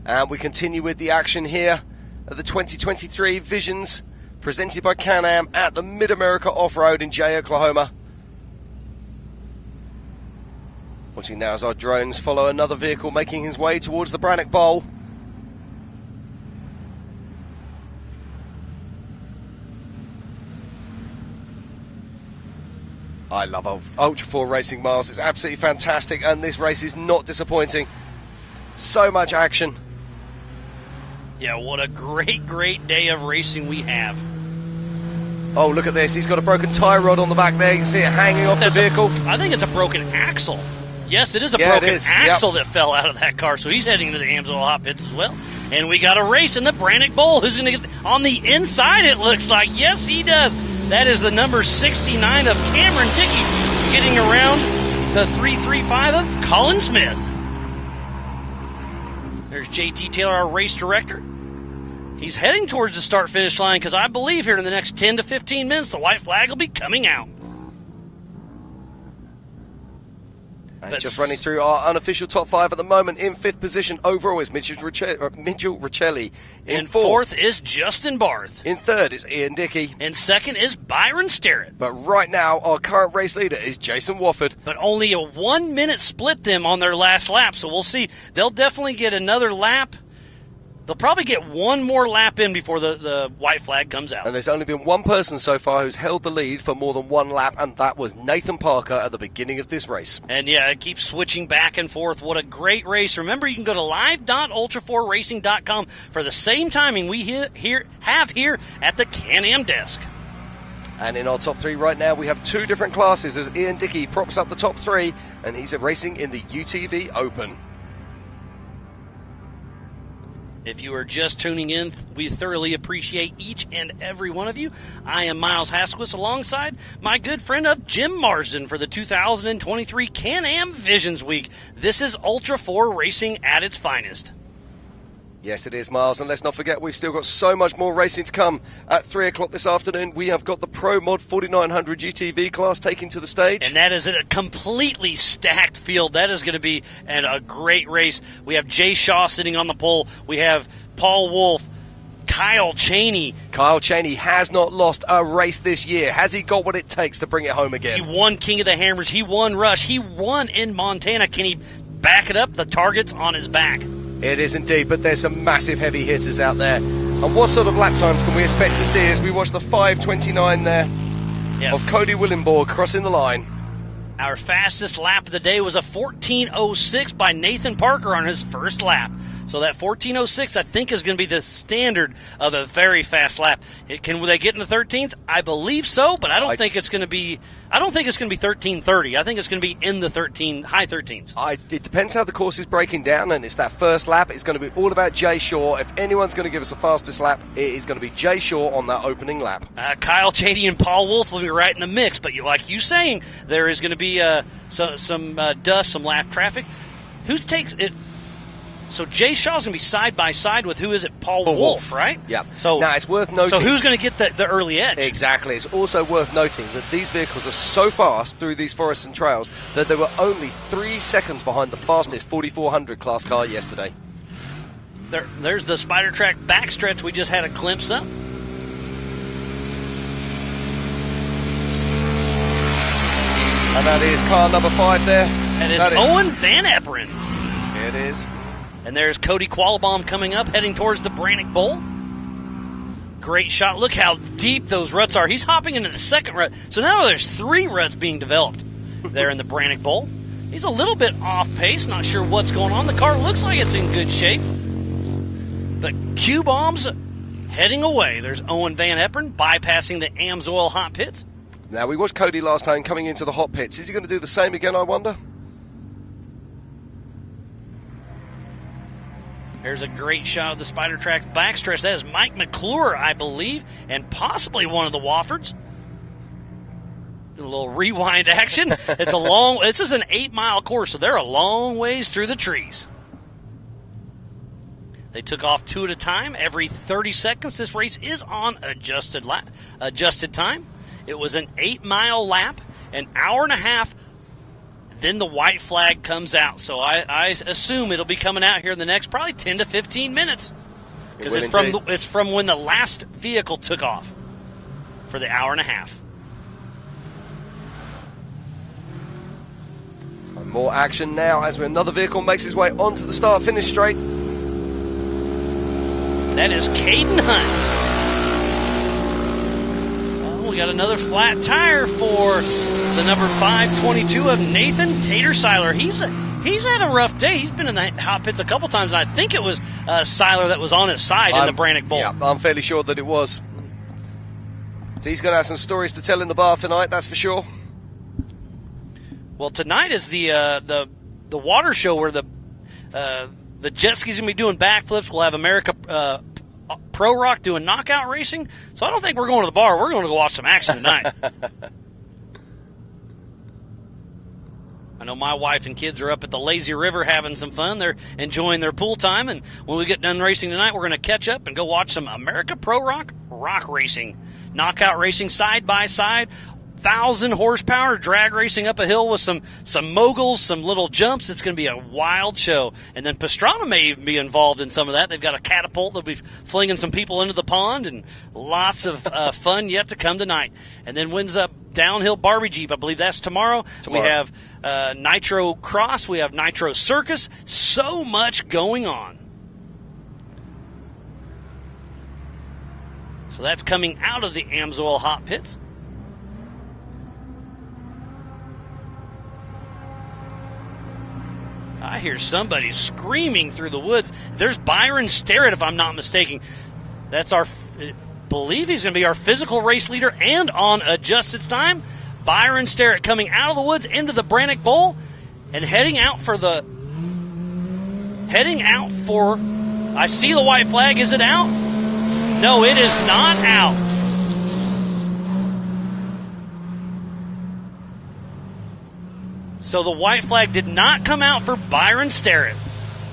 And we continue with the action here at the 2023 Visions, presented by Can-Am at the Mid-America Off-Road in Jay, Oklahoma. Watching now as our drones follow another vehicle making his way towards the Brannock Bowl. I love Ultra4 racing, Miles. It's absolutely fantastic, and this race is not disappointing. So much action.
Yeah, what a great day of racing we have.
Oh, look at this. He's got a broken tie rod on the back there. You can see it hanging off the vehicle.
I think it's a broken axle. Yes, it is a broken axle that fell out of that car, so he's heading to the Amsoil hot pits as well. And we got a race in the Brannock Bowl. Who's going to get on the inside, it looks like? Yes, he does. That is the number 69 of Cameron Dickey getting around the 335 of Colin Smith. There's JT Taylor, our race director. He's heading towards the start-finish line because I believe here in the next 10 to 15 minutes, the white flag will be coming out.
And just running through our unofficial top 5 at the moment. In 5th position overall is Mitchell Riccelli.
In 4th is Justin Barth.
In 3rd is Ian Dickey.
In 2nd is Byron Sterrett.
But right now, our current race leader is Jason Wofford.
But only a 1 minute split them on their last lap, so we'll see. They'll definitely get another lap. They'll probably get one more lap in before the white flag comes out.
And there's only been one person so far who's held the lead for more than one lap, and that was Nathan Parker at the beginning of this race.
And yeah, it keeps switching back and forth. What a great race. Remember, you can go to live.ultra4racing.com for the same timing we have here at the Can-Am desk.
And in our top 3 right now, we have 2 different classes as Ian Dickey props up the top 3, and he's racing in the UTV Open.
If you are just tuning in, we thoroughly appreciate each and every one of you. I am Miles Hasquis alongside my good friend of Jim Marsden for the 2023 Can-Am Visions Week. This is Ultra4 Racing at its finest.
Yes, it is, Miles, and let's not forget we've still got so much more racing to come. At 3 o'clock this afternoon, we have got the Pro Mod 4900 GTV class taking to the stage.
And that is a completely stacked field. That is going to be a great race. We have Jay Shaw sitting on the pole. We have Paul Wolf, Kyle Cheney.
Kyle Cheney has not lost a race this year. Has he got what it takes to bring it home again?
He won King of the Hammers. He won Rush. He won in Montana. Can he back it up? The target's on his back.
It is indeed, but there's some massive heavy hitters out there. And what sort of lap times can we expect to see as we watch the 5:29 there of Cody Willenborg crossing the line?
Our fastest lap of the day was a 14:06 by Nathan Parker on his first lap. So that 14:06, I think, is going to be the standard of a very fast lap. Can they get in the 13th? I believe so, but I don't think it's going to be. I don't think it's going to be 13:30. I think it's going to be in the high 13s.
It depends how the course is breaking down, and it's that first lap. It's going to be all about Jay Shaw. If anyone's going to give us the fastest lap, it is going to be Jay Shaw on that opening lap.
Kyle Cheney and Paul Wolf will be right in the mix, but like you saying, there is going to be some dust, some lap traffic. Who takes it? So Jay Shaw's going to be side by side with, who is it? Paul Wolf, right?
Yeah.
So
now it's worth noting.
So who's going to get the early edge?
Exactly. It's also worth noting that these vehicles are so fast through these forests and trails that they were only 3 seconds behind the fastest 4400 class car yesterday.
There's the Spider Track backstretch we just had a glimpse of.
And that is car number 5 there.
That is Owen Van Eperen.
It is.
And there's Cody Qualabom coming up, heading towards the Brannock Bowl. Great shot. Look how deep those ruts are. He's hopping into the second rut. So now there's 3 ruts being developed there in the Brannock Bowl. He's a little bit off pace. Not sure what's going on. The car looks like it's in good shape. But Q-Bomb's heading away. There's Owen Van Eperen bypassing the AMSOIL hot pits.
Now, we watched Cody last time coming into the hot pits. Is he going to do the same again, I wonder?
There's a great shot of the Spider Track backstretch. That is Mike McClure, I believe, and possibly one of the Woffords. A little rewind action. This is an 8-mile course, so they're a long ways through the trees. They took off 2 at a time every 30 seconds. This race is on adjusted time. It was an 8-mile lap, an hour and a half. Then the white flag comes out. So I assume it'll be coming out here in the next probably 10 to 15 minutes. Because it's from when the last vehicle took off for the hour and a half.
So more action now as another vehicle makes its way onto the start-finish straight.
That is Caden Hunt. We got another flat tire for the number 522 of Nathan Tater-Seiler. He's had a rough day. He's been in the hot pits a couple times, and I think it was Seiler that was on his side in the Brannock Bowl.
Yeah, I'm fairly sure that it was. So he's going to have some stories to tell in the bar tonight, that's for sure.
Well, tonight is the water show where the jet skis going to be doing backflips. We'll have America Pro Rock doing knockout racing. So I don't think we're going to the bar. We're going to go watch some action tonight. I know my wife and kids are up at the Lazy River having some fun. They're enjoying their pool time. And when we get done racing tonight, we're going to catch up and go watch some America Pro Rock racing. Knockout racing side by side. 1,000 horsepower drag racing up a hill with some moguls, some little jumps. It's going to be a wild show. And then Pastrana may even be involved in some of that. They've got a catapult. They'll be flinging some people into the pond, and lots of fun yet to come tonight. And then wins up downhill Barbie Jeep. I believe that's tomorrow. We have Nitro Cross. We have Nitro Circus. So much going on. So that's coming out of the AMSOIL hot pits. I hear somebody screaming through the woods. There's Byron Starrett, if I'm not mistaken. That's I believe he's going to be our physical race leader and on adjusted time. Byron Starrett coming out of the woods into the Brannock Bowl and heading out for I see the white flag. Is it out? No, it is not out. So the white flag did not come out for Byron Starrett.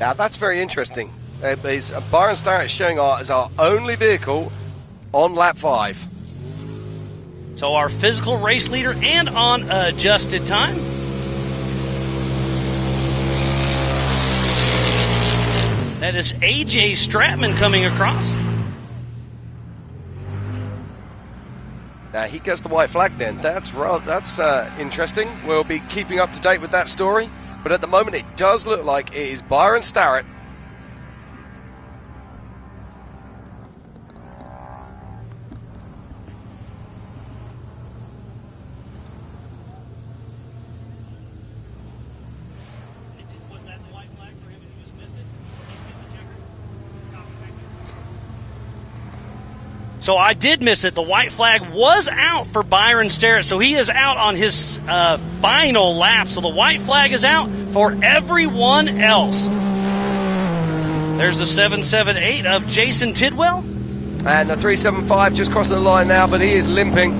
Now that's very interesting. Byron Starrett showing as our only vehicle on lap 5.
So our physical race leader and on adjusted time. That is AJ Stratman coming across.
Now he gets the white flag then. That's interesting. We'll be keeping up to date with that story. But at the moment it does look like it is Byron Starrett.
Was that the white flag for him and he just missed it? So I did miss it. The white flag was out for Byron Starrett, so he is out on his final lap. So the white flag is out for everyone else. There's the 778 of Jason Tidwell.
And the 375 just crossing the line now, but he is limping.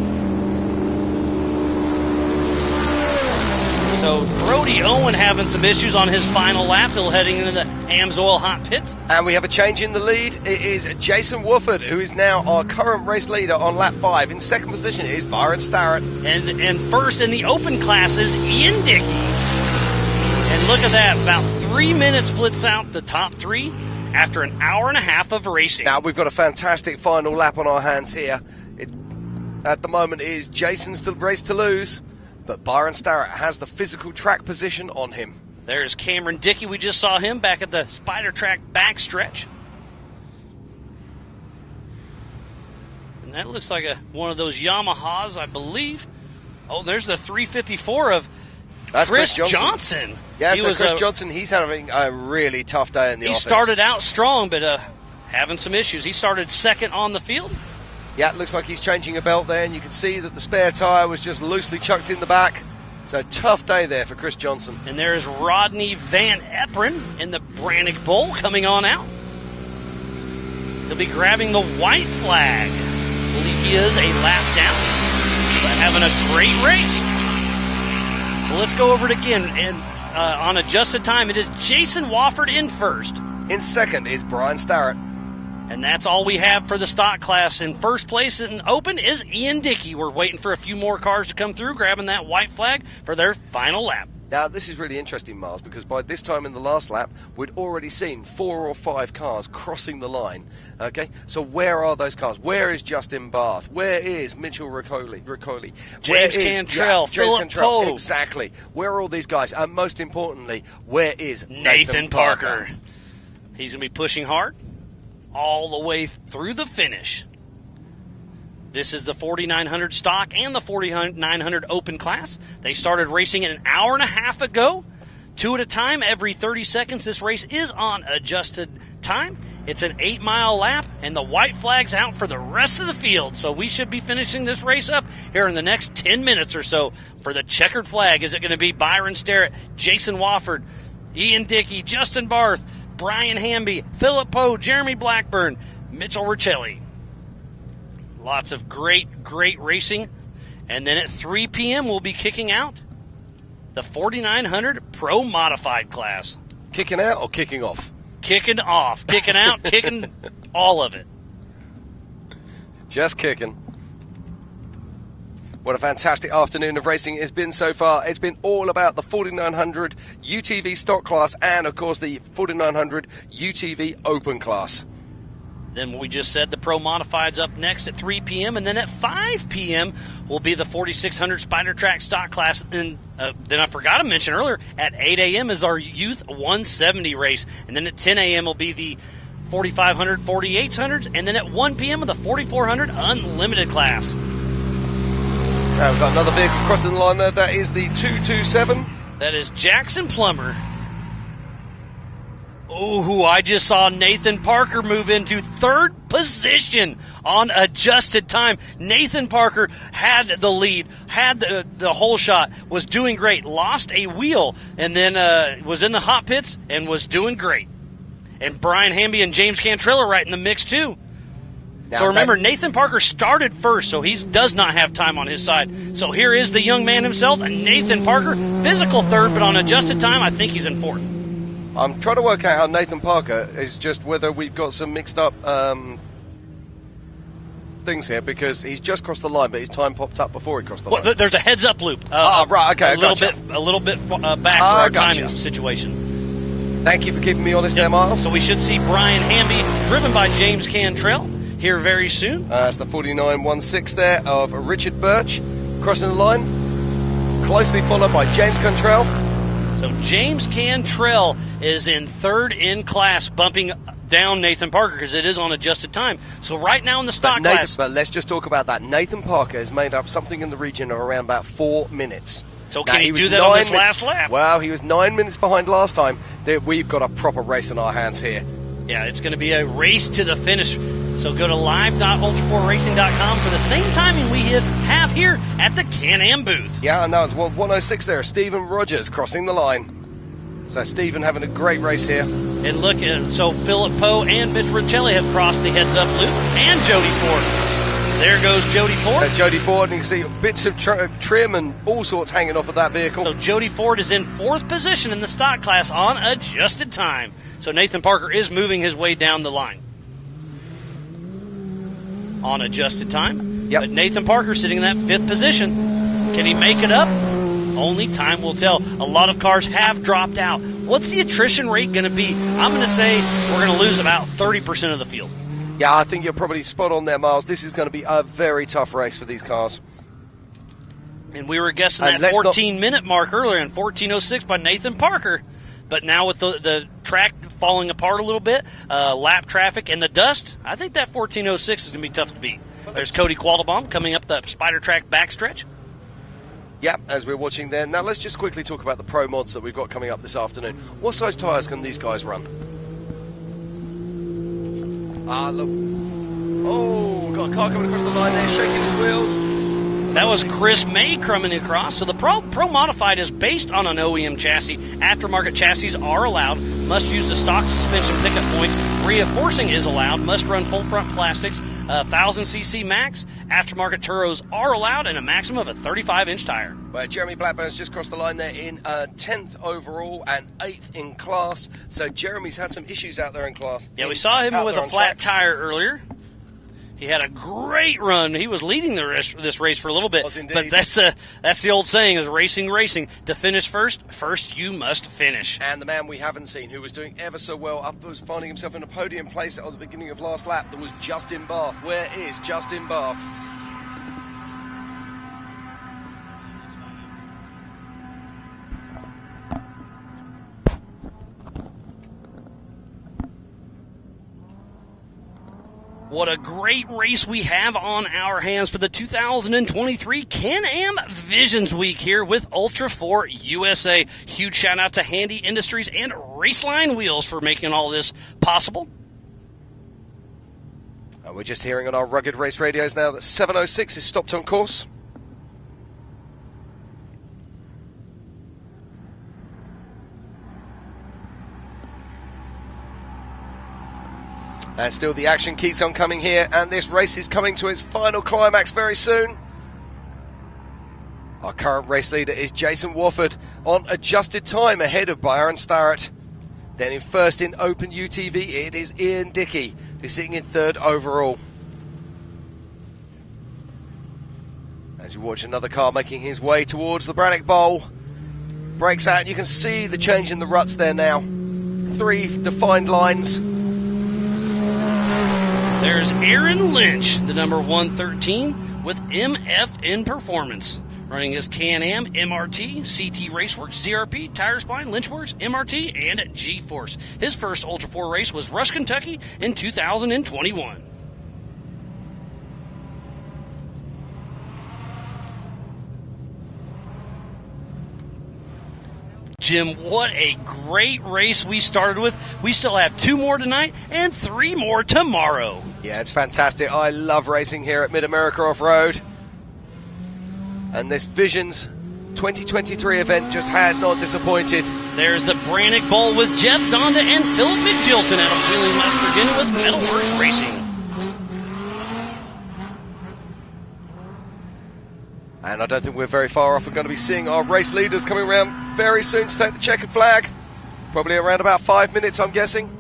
So Brody Owen having some issues on his final lap. He'll heading into the Amsoil hot pit.
And we have a change in the lead. It is Jason Wofford, who is now our current race leader on lap 5. In second position is Byron Starrett.
And first in the open class is Ian Dickey. And look at that, about 3 minutes splits out the top 3 after an hour and a half of racing.
Now we've got a fantastic final lap on our hands here. At the moment it is Jason's race to lose, but Byron Starrett has the physical track position on him.
There's Cameron Dickey. We just saw him back at the Spider Track backstretch. And that looks like one of those Yamahas, I believe. Oh, there's the 354 of Chris Johnson.
Yeah, so Chris Johnson, he's having a really tough day in the office.
He started out strong, but having some issues. He started second on the field.
Yeah, it looks like he's changing a belt there, and you can see that the spare tyre was just loosely chucked in the back. So tough day there for Chris Johnson.
And there's Rodney Van Eperen in the Brannick Bowl coming on out. He'll be grabbing the white flag. I believe he is a lap down, but having a great race. So let's go over it again. And on adjusted time, it is Jason Wofford in first.
In second is Brian Starrett.
And that's all we have for the stock class. In first place in open is Ian Dickey. We're waiting for a few more cars to come through, grabbing that white flag for their final lap.
Now, this is really interesting, Miles, because by this time in the last lap, we'd already seen 4 or 5 cars crossing the line. Okay, so where are those cars? Where is Justin Barth? Where is Mitchell Riccoli?
James Cantrell, Philip Poe.
Exactly. Where are all these guys? And most importantly, where is
Nathan Parker? He's going to be pushing hard all the way through the finish. This is the 4900 stock and the 4900 open class. They started racing an hour and a half ago, 2 at a time every 30 seconds. This race is on adjusted time. It's an 8-mile lap, and the white flag's out for the rest of the field. So we should be finishing this race up here in the next 10 minutes or so. For the checkered flag, is it going to be Byron Starrett, Jason Wofford, Ian Dickey, Justin Barth, Brian Hamby, Philip Poe, Jeremy Blackburn, Mitchell Riccoli. Lots of great racing. And then at 3 p.m. we'll be kicking out the 4900 Pro Modified class.
Kicking out or kicking off?
Kicking off. Kicking out, kicking all of it.
Just kicking. What a fantastic afternoon of racing it has been so far. It's been all about the 4900 UTV stock class and, of course, the 4900 UTV open class.
Then we just said the Pro Modified's up next at 3 p.m. And then at 5 p.m. will be the 4600 Spider Track stock class. And then I forgot to mention earlier, at 8 a.m. is our Youth 170 race. And then at 10 a.m. will be the 4500 4800s. And then at 1 p.m. of the 4400 Unlimited class.
Now we've got another vehicle crossing the line there. That is the 227.
That is Jackson Plummer. Oh, I just saw Nathan Parker move into third position on adjusted time. Nathan Parker had the lead, had the whole shot, was doing great, lost a wheel, and then was in the hot pits and was doing great. And Brian Hamby and James Cantrell are right in the mix too. Now, so remember, Nathan Parker started first, so he does not have time on his side. So here is the young man himself, Nathan Parker, physical third, but on adjusted time, I think he's in fourth.
I'm trying to work out how Nathan Parker is, just whether we've got some mixed up things here, because he's just crossed the line, but his time popped up before he crossed the line.
Well, there's a heads-up loop.
Right, okay,
a little bit back for our timing situation.
Thank you for keeping me honest there, Miles.
So we should see Brian Hamby, driven by James Cantrell, here very soon.
It's the 4916 there of Richard Birch crossing the line, closely followed by James Cantrell.
So James Cantrell is in third in class, bumping down Nathan Parker because it is on adjusted time. So right now in the stock class.
But let's just talk about that. Nathan Parker has made up something in the region of around about 4 minutes.
So can he do that on his last lap?
Well, he was 9 minutes behind last time. We've got a proper race in our hands here.
Yeah, it's going to be a race to the finish. So go to live.ultra4racing.com for the same timing we have here at the Can-Am booth.
Yeah, and that was 106 there. Stephen Rogers crossing the line. So Stephen having a great race here.
And look, so Philip Poe and Mitch Riccoli have crossed the heads-up loop, and Jody Ford. There goes Jody Ford.
Jody Ford, and you can see bits of trim and all sorts hanging off of that vehicle.
So Jody Ford is in 4th position in the stock class on adjusted time. So Nathan Parker is moving his way down the line on adjusted time.
Yep.
But Nathan Parker sitting in that 5th position. Can he make it up? Only time will tell. A lot of cars have dropped out. What's the attrition rate going to be? I'm going to say we're going to lose about 30% of the field.
Yeah, I think you're probably spot on there, Miles. This is going to be a very tough race for these cars.
And we were guessing that 14-minute mark earlier in 14:06 by Nathan Parker. But now with the track falling apart a little bit, lap traffic and the dust, I think that 14:06 is going to be tough to beat. There's Cody Quattlebaum coming up the Spider Track backstretch.
Yeah, as we're watching there. Now let's just quickly talk about the pro mods that we've got coming up this afternoon. What size tyres can these guys run? Ah, look. Oh, got a car coming across the line there, shaking his wheels.
That was Chris May coming across. So the Pro Modified is based on an OEM chassis. Aftermarket chassis are allowed. Must use the stock suspension pickup point. Reinforcing is allowed. Must run full front plastics. 1,000cc max. Aftermarket turbos are allowed, and a maximum of a 35-inch tire.
Well, Jeremy Blackburn's just crossed the line there in 10th overall and 8th in class. So Jeremy's had some issues out there in class.
Yeah, we saw him with a flat tire earlier. He had a great run. He was leading this race for a little bit. But that's the old saying is racing. To finish first you must finish.
And the man we haven't seen, who was doing ever so well, was finding himself in a podium place at the beginning of last lap, that was Justin Bath. Where is Justin Bath?
What a great race we have on our hands for the 2023 Can-Am Visions Week here with Ultra4 USA. Huge shout out to Handy Industries and Raceline Wheels for making all this possible.
And we're just hearing on our rugged race radios now that 706 is stopped on course. And still the action keeps on coming here, and this race is coming to its final climax very soon. Our current race leader is Jason Wofford on adjusted time ahead of Byron Starrett. Then in first in Open UTV, it is Ian Dickey, who's sitting in 3rd overall. As you watch another car making his way towards the Brannock Bowl. Breaks out, and you can see the change in the ruts there now. 3 defined lines.
There's Aaron Lynch, the number 113, with MFN Performance. Running his Can-Am, MRT, CT Raceworks, ZRP, Tire Spine, Lynchworks, MRT, and G-Force. His first Ultra4 race was Rush, Kentucky in 2021. Jim, what a great race we started with. We still have 2 more tonight and 3 more tomorrow.
Yeah, it's fantastic. I love racing here at Mid-America Off-Road. And this Visions 2023 event just has not disappointed.
There's the Brannock Bowl with Jeff Donda and Philip McGilton out of Wheeling, West Virginia with Metalworks Racing.
And I don't think we're very far off. We're going to be seeing our race leaders coming around very soon to take the checkered flag. Probably around about 5 minutes, I'm guessing.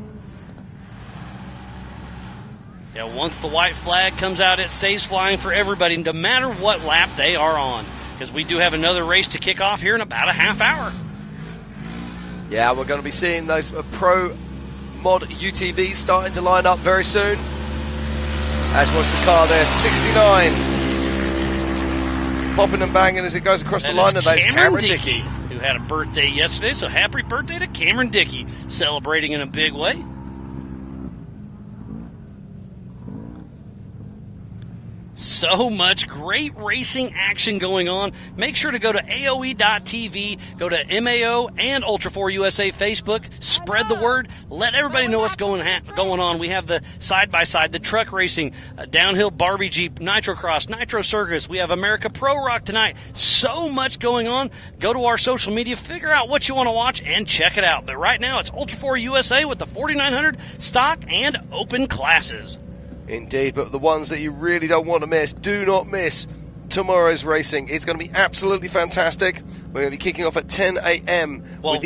Yeah, once the white flag comes out, it stays flying for everybody, no matter what lap they are on. Because we do have another race to kick off here in about a half hour.
Yeah, we're going to be seeing those Pro Mod UTVs starting to line up very soon. As was the car there, 69. Popping and banging as it goes across the line, and that's Cameron Dickey,
who had a birthday yesterday, so happy birthday to Cameron Dickey, celebrating in a big way. So much great racing action going on. Make sure to go to AOE.TV, go to MAO and Ultra4 USA Facebook. Spread the word. Let everybody know what's going on. We have the side-by-side, the truck racing, downhill Barbie Jeep, Nitro Cross, Nitro Circus. We have America Pro Rock tonight. So much going on. Go to our social media, figure out what you want to watch, and check it out. But right now, it's Ultra4 USA with the 4900 stock and open classes.
Indeed, but the ones that you really don't want to miss, do not miss tomorrow's racing. It's going to be absolutely fantastic. We're going to be kicking off at 10 a.m.
Well,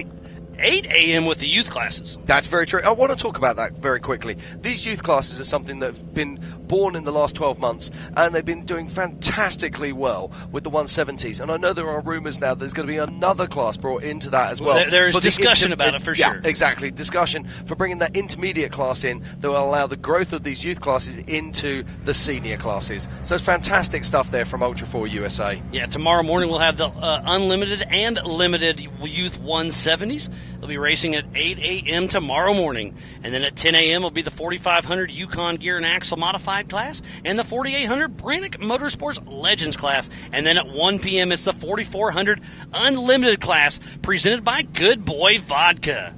8 a.m. with the youth classes.
That's very true. I want to talk about that very quickly. These youth classes are something that have been born in the last 12 months, and they've been doing fantastically well with the 170s. And I know there are rumours now there's going to be another class brought into that as well.
There's discussion about it for sure.
Yeah, exactly. Discussion for bringing that intermediate class in that will allow the growth of these youth classes into the senior classes. So fantastic stuff there from Ultra4 USA.
Yeah, tomorrow morning we'll have the unlimited and limited youth 170s. They'll be racing at 8 a.m. tomorrow morning. And then at 10 a.m. will be the 4500 Yukon Gear and Axle Modified class and the 4800 Brannick Motorsports Legends class. And then at 1 p.m. it's the 4400 Unlimited class presented by Good Boy Vodka.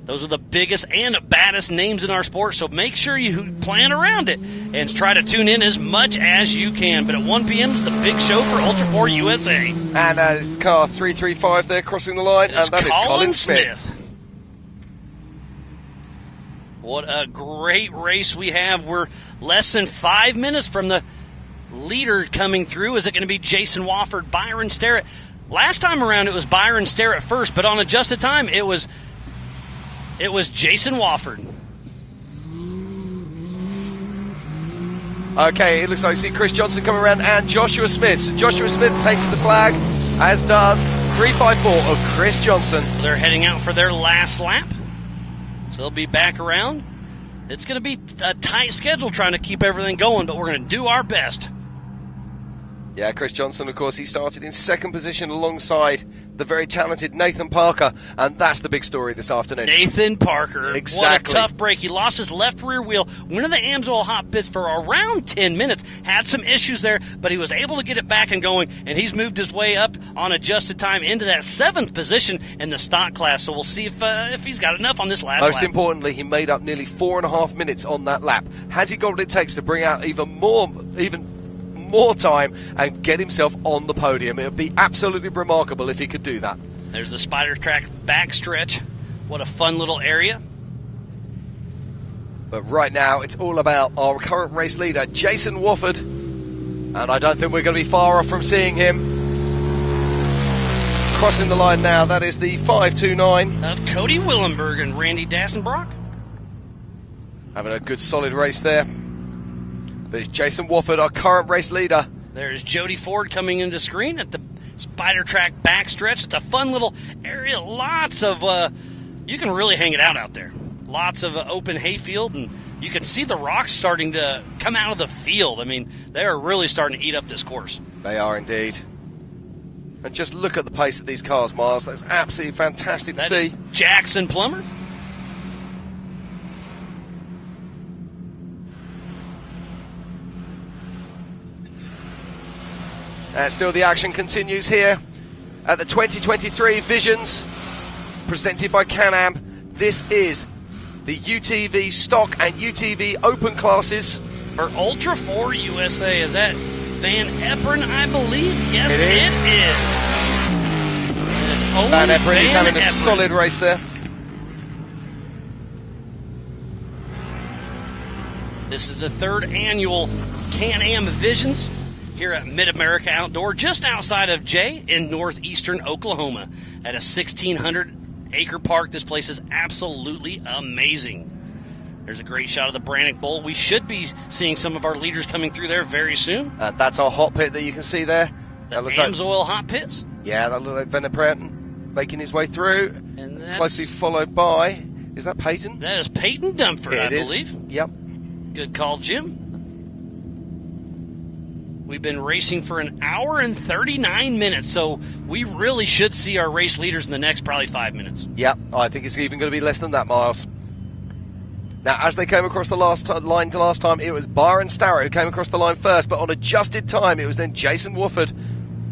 Those are the biggest and baddest names in our sport, so make sure you plan around it and try to tune in as much as you can. But at 1 p.m. is the big show for Ultra4 USA.
And it's the car 335 there crossing the line, and that is Colin Smith.
What a great race we have. We're less than 5 minutes from the leader coming through. Is it going to be Jason Wofford, Byron Starrett? Last time around it was Byron Starrett first, but on adjusted time it was Jason Wofford.
Okay, it looks like you see Chris Johnson coming around and Joshua Smith. So Joshua Smith takes the flag, as does 354 of Chris Johnson.
They're heading out for their last lap, so they'll be back around. It's going to be a tight schedule trying to keep everything going, but we're going to do our best.
Yeah, Chris Johnson, of course, he started in second position alongside the very talented Nathan Parker, and that's the big story this afternoon.
Nathan Parker.
Exactly.
What a tough break. He lost his left rear wheel, went to the Amsoil hot pits for around 10 minutes, had some issues there, but he was able to get it back and going, and he's moved his way up on adjusted time into that 7th position in the stock class, so we'll see if he's got enough on this last lap.
Most importantly, he made up nearly 4.5 minutes on that lap. Has he got what it takes to bring out even more time and get himself on the podium? It would be absolutely remarkable if he could do that.
There's the Spider Track backstretch. What a fun little area.
But right now, it's all about our current race leader, Jason Wofford. And I don't think we're going to be far off from seeing him. Crossing the line now, that is the 529.
Of Cody Willenberg and Randy Dassenbrock.
Having a good solid race there. But it's Jason Wofford, our current race leader.
There's Jody Ford coming into screen at the Spider Track backstretch. It's a fun little area. Lots of, you can really hang it out there. Lots of open hayfield, and you can see the rocks starting to come out of the field. I mean, they are really starting to eat up this course.
They are indeed. And just look at the pace of these cars, Miles. That's absolutely fantastic to see.
Jackson Plummer.
And still the action continues here at the 2023 Visions presented by Can-Am. This is the UTV stock and UTV open classes.
For Ultra4 USA, is that Van Eperen, I believe? Yes,
it is. Van Eperen is having a solid race there.
This is the 3rd annual Can-Am Visions here at Mid-America Outdoor, just outside of Jay in northeastern Oklahoma at a 1,600-acre park. This place is absolutely amazing. There's a great shot of the Brannick Bowl. We should be seeing some of our leaders coming through there very soon.
That's our hot pit that you can see there.
The Amsoil hot pits.
Yeah, that looks like Van Eperen making his way through.
And that's
closely followed by, is that Peyton?
That is Peyton Dumford, I believe.
Yep.
Good call, Jim. We've been racing for an hour and 39 minutes, so we really should see our race leaders in the next probably 5 minutes.
Yep, I think it's even going to be less than that, Miles. Now, as they came across the last time, it was Byron Starrett who came across the line first, but on adjusted time, it was then Jason Wofford.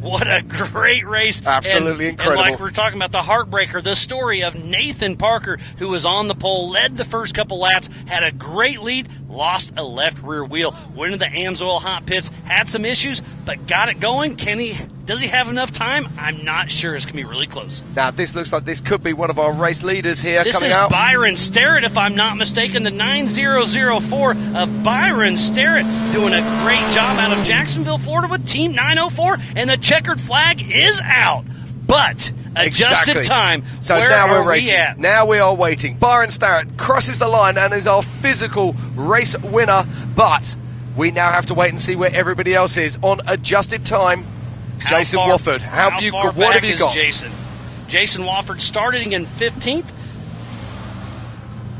What a great race.
Absolutely incredible.
And like we're talking about the heartbreaker, the story of Nathan Parker, who was on the pole, led the first couple laps, had a great lead, lost a left rear wheel, went into the Amsoil hot pits, had some issues, but got it going. Can he Does he have enough time? I'm not sure. It's going to be really close.
Now, this looks like this could be one of our race leaders here
This
coming
is
out.
Byron Starrett, if I'm not mistaken, the 9004 of Byron Starrett, doing a great job out of Jacksonville, Florida with Team 904, and the checkered flag is out. But adjusted
Exactly.
time,
So
where
now we're
are
racing.
we at?
Now we are waiting. Byron Starrett crosses the line and is our physical race winner, but we now have to wait and see where everybody else is on adjusted time. Jason Wofford, what have you got?
Jason Wofford starting in 15th.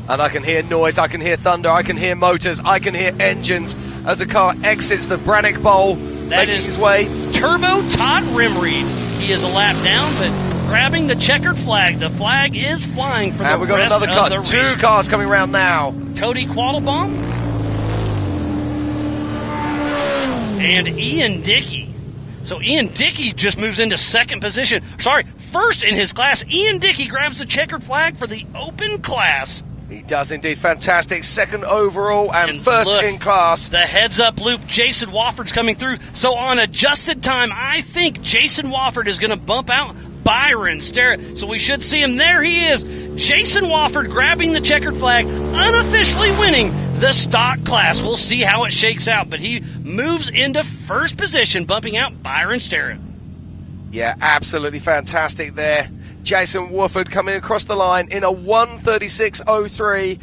And I can hear noise, I can hear thunder, I can hear motors, I can hear engines as a car exits the Brannock Bowl, making his way.
Turbo Todd Rimreed. He is a lap down, but grabbing the checkered flag. The flag is flying for
And
the
we've got
rest
another
of
car,
the
two
race.
cars coming around now.
Cody Quattlebaum and Ian Dickey. So Ian Dickey just moves into second position. Sorry, first in his class. Ian Dickey grabs the checkered flag for the open class.
He does indeed. Fantastic. Second overall and first
look,
in class.
The heads-up loop, Jason Wofford's coming through. So on adjusted time, I think Jason Wofford is going to bump out Byron Starrett. So we should see him. There he is. Jason Wofford grabbing the checkered flag, unofficially winning the stock class. We'll see how it shakes out, but he moves into first position, bumping out Byron Starrett.
Yeah, absolutely fantastic there. Jason Wofford coming across the line in a 1:36.03.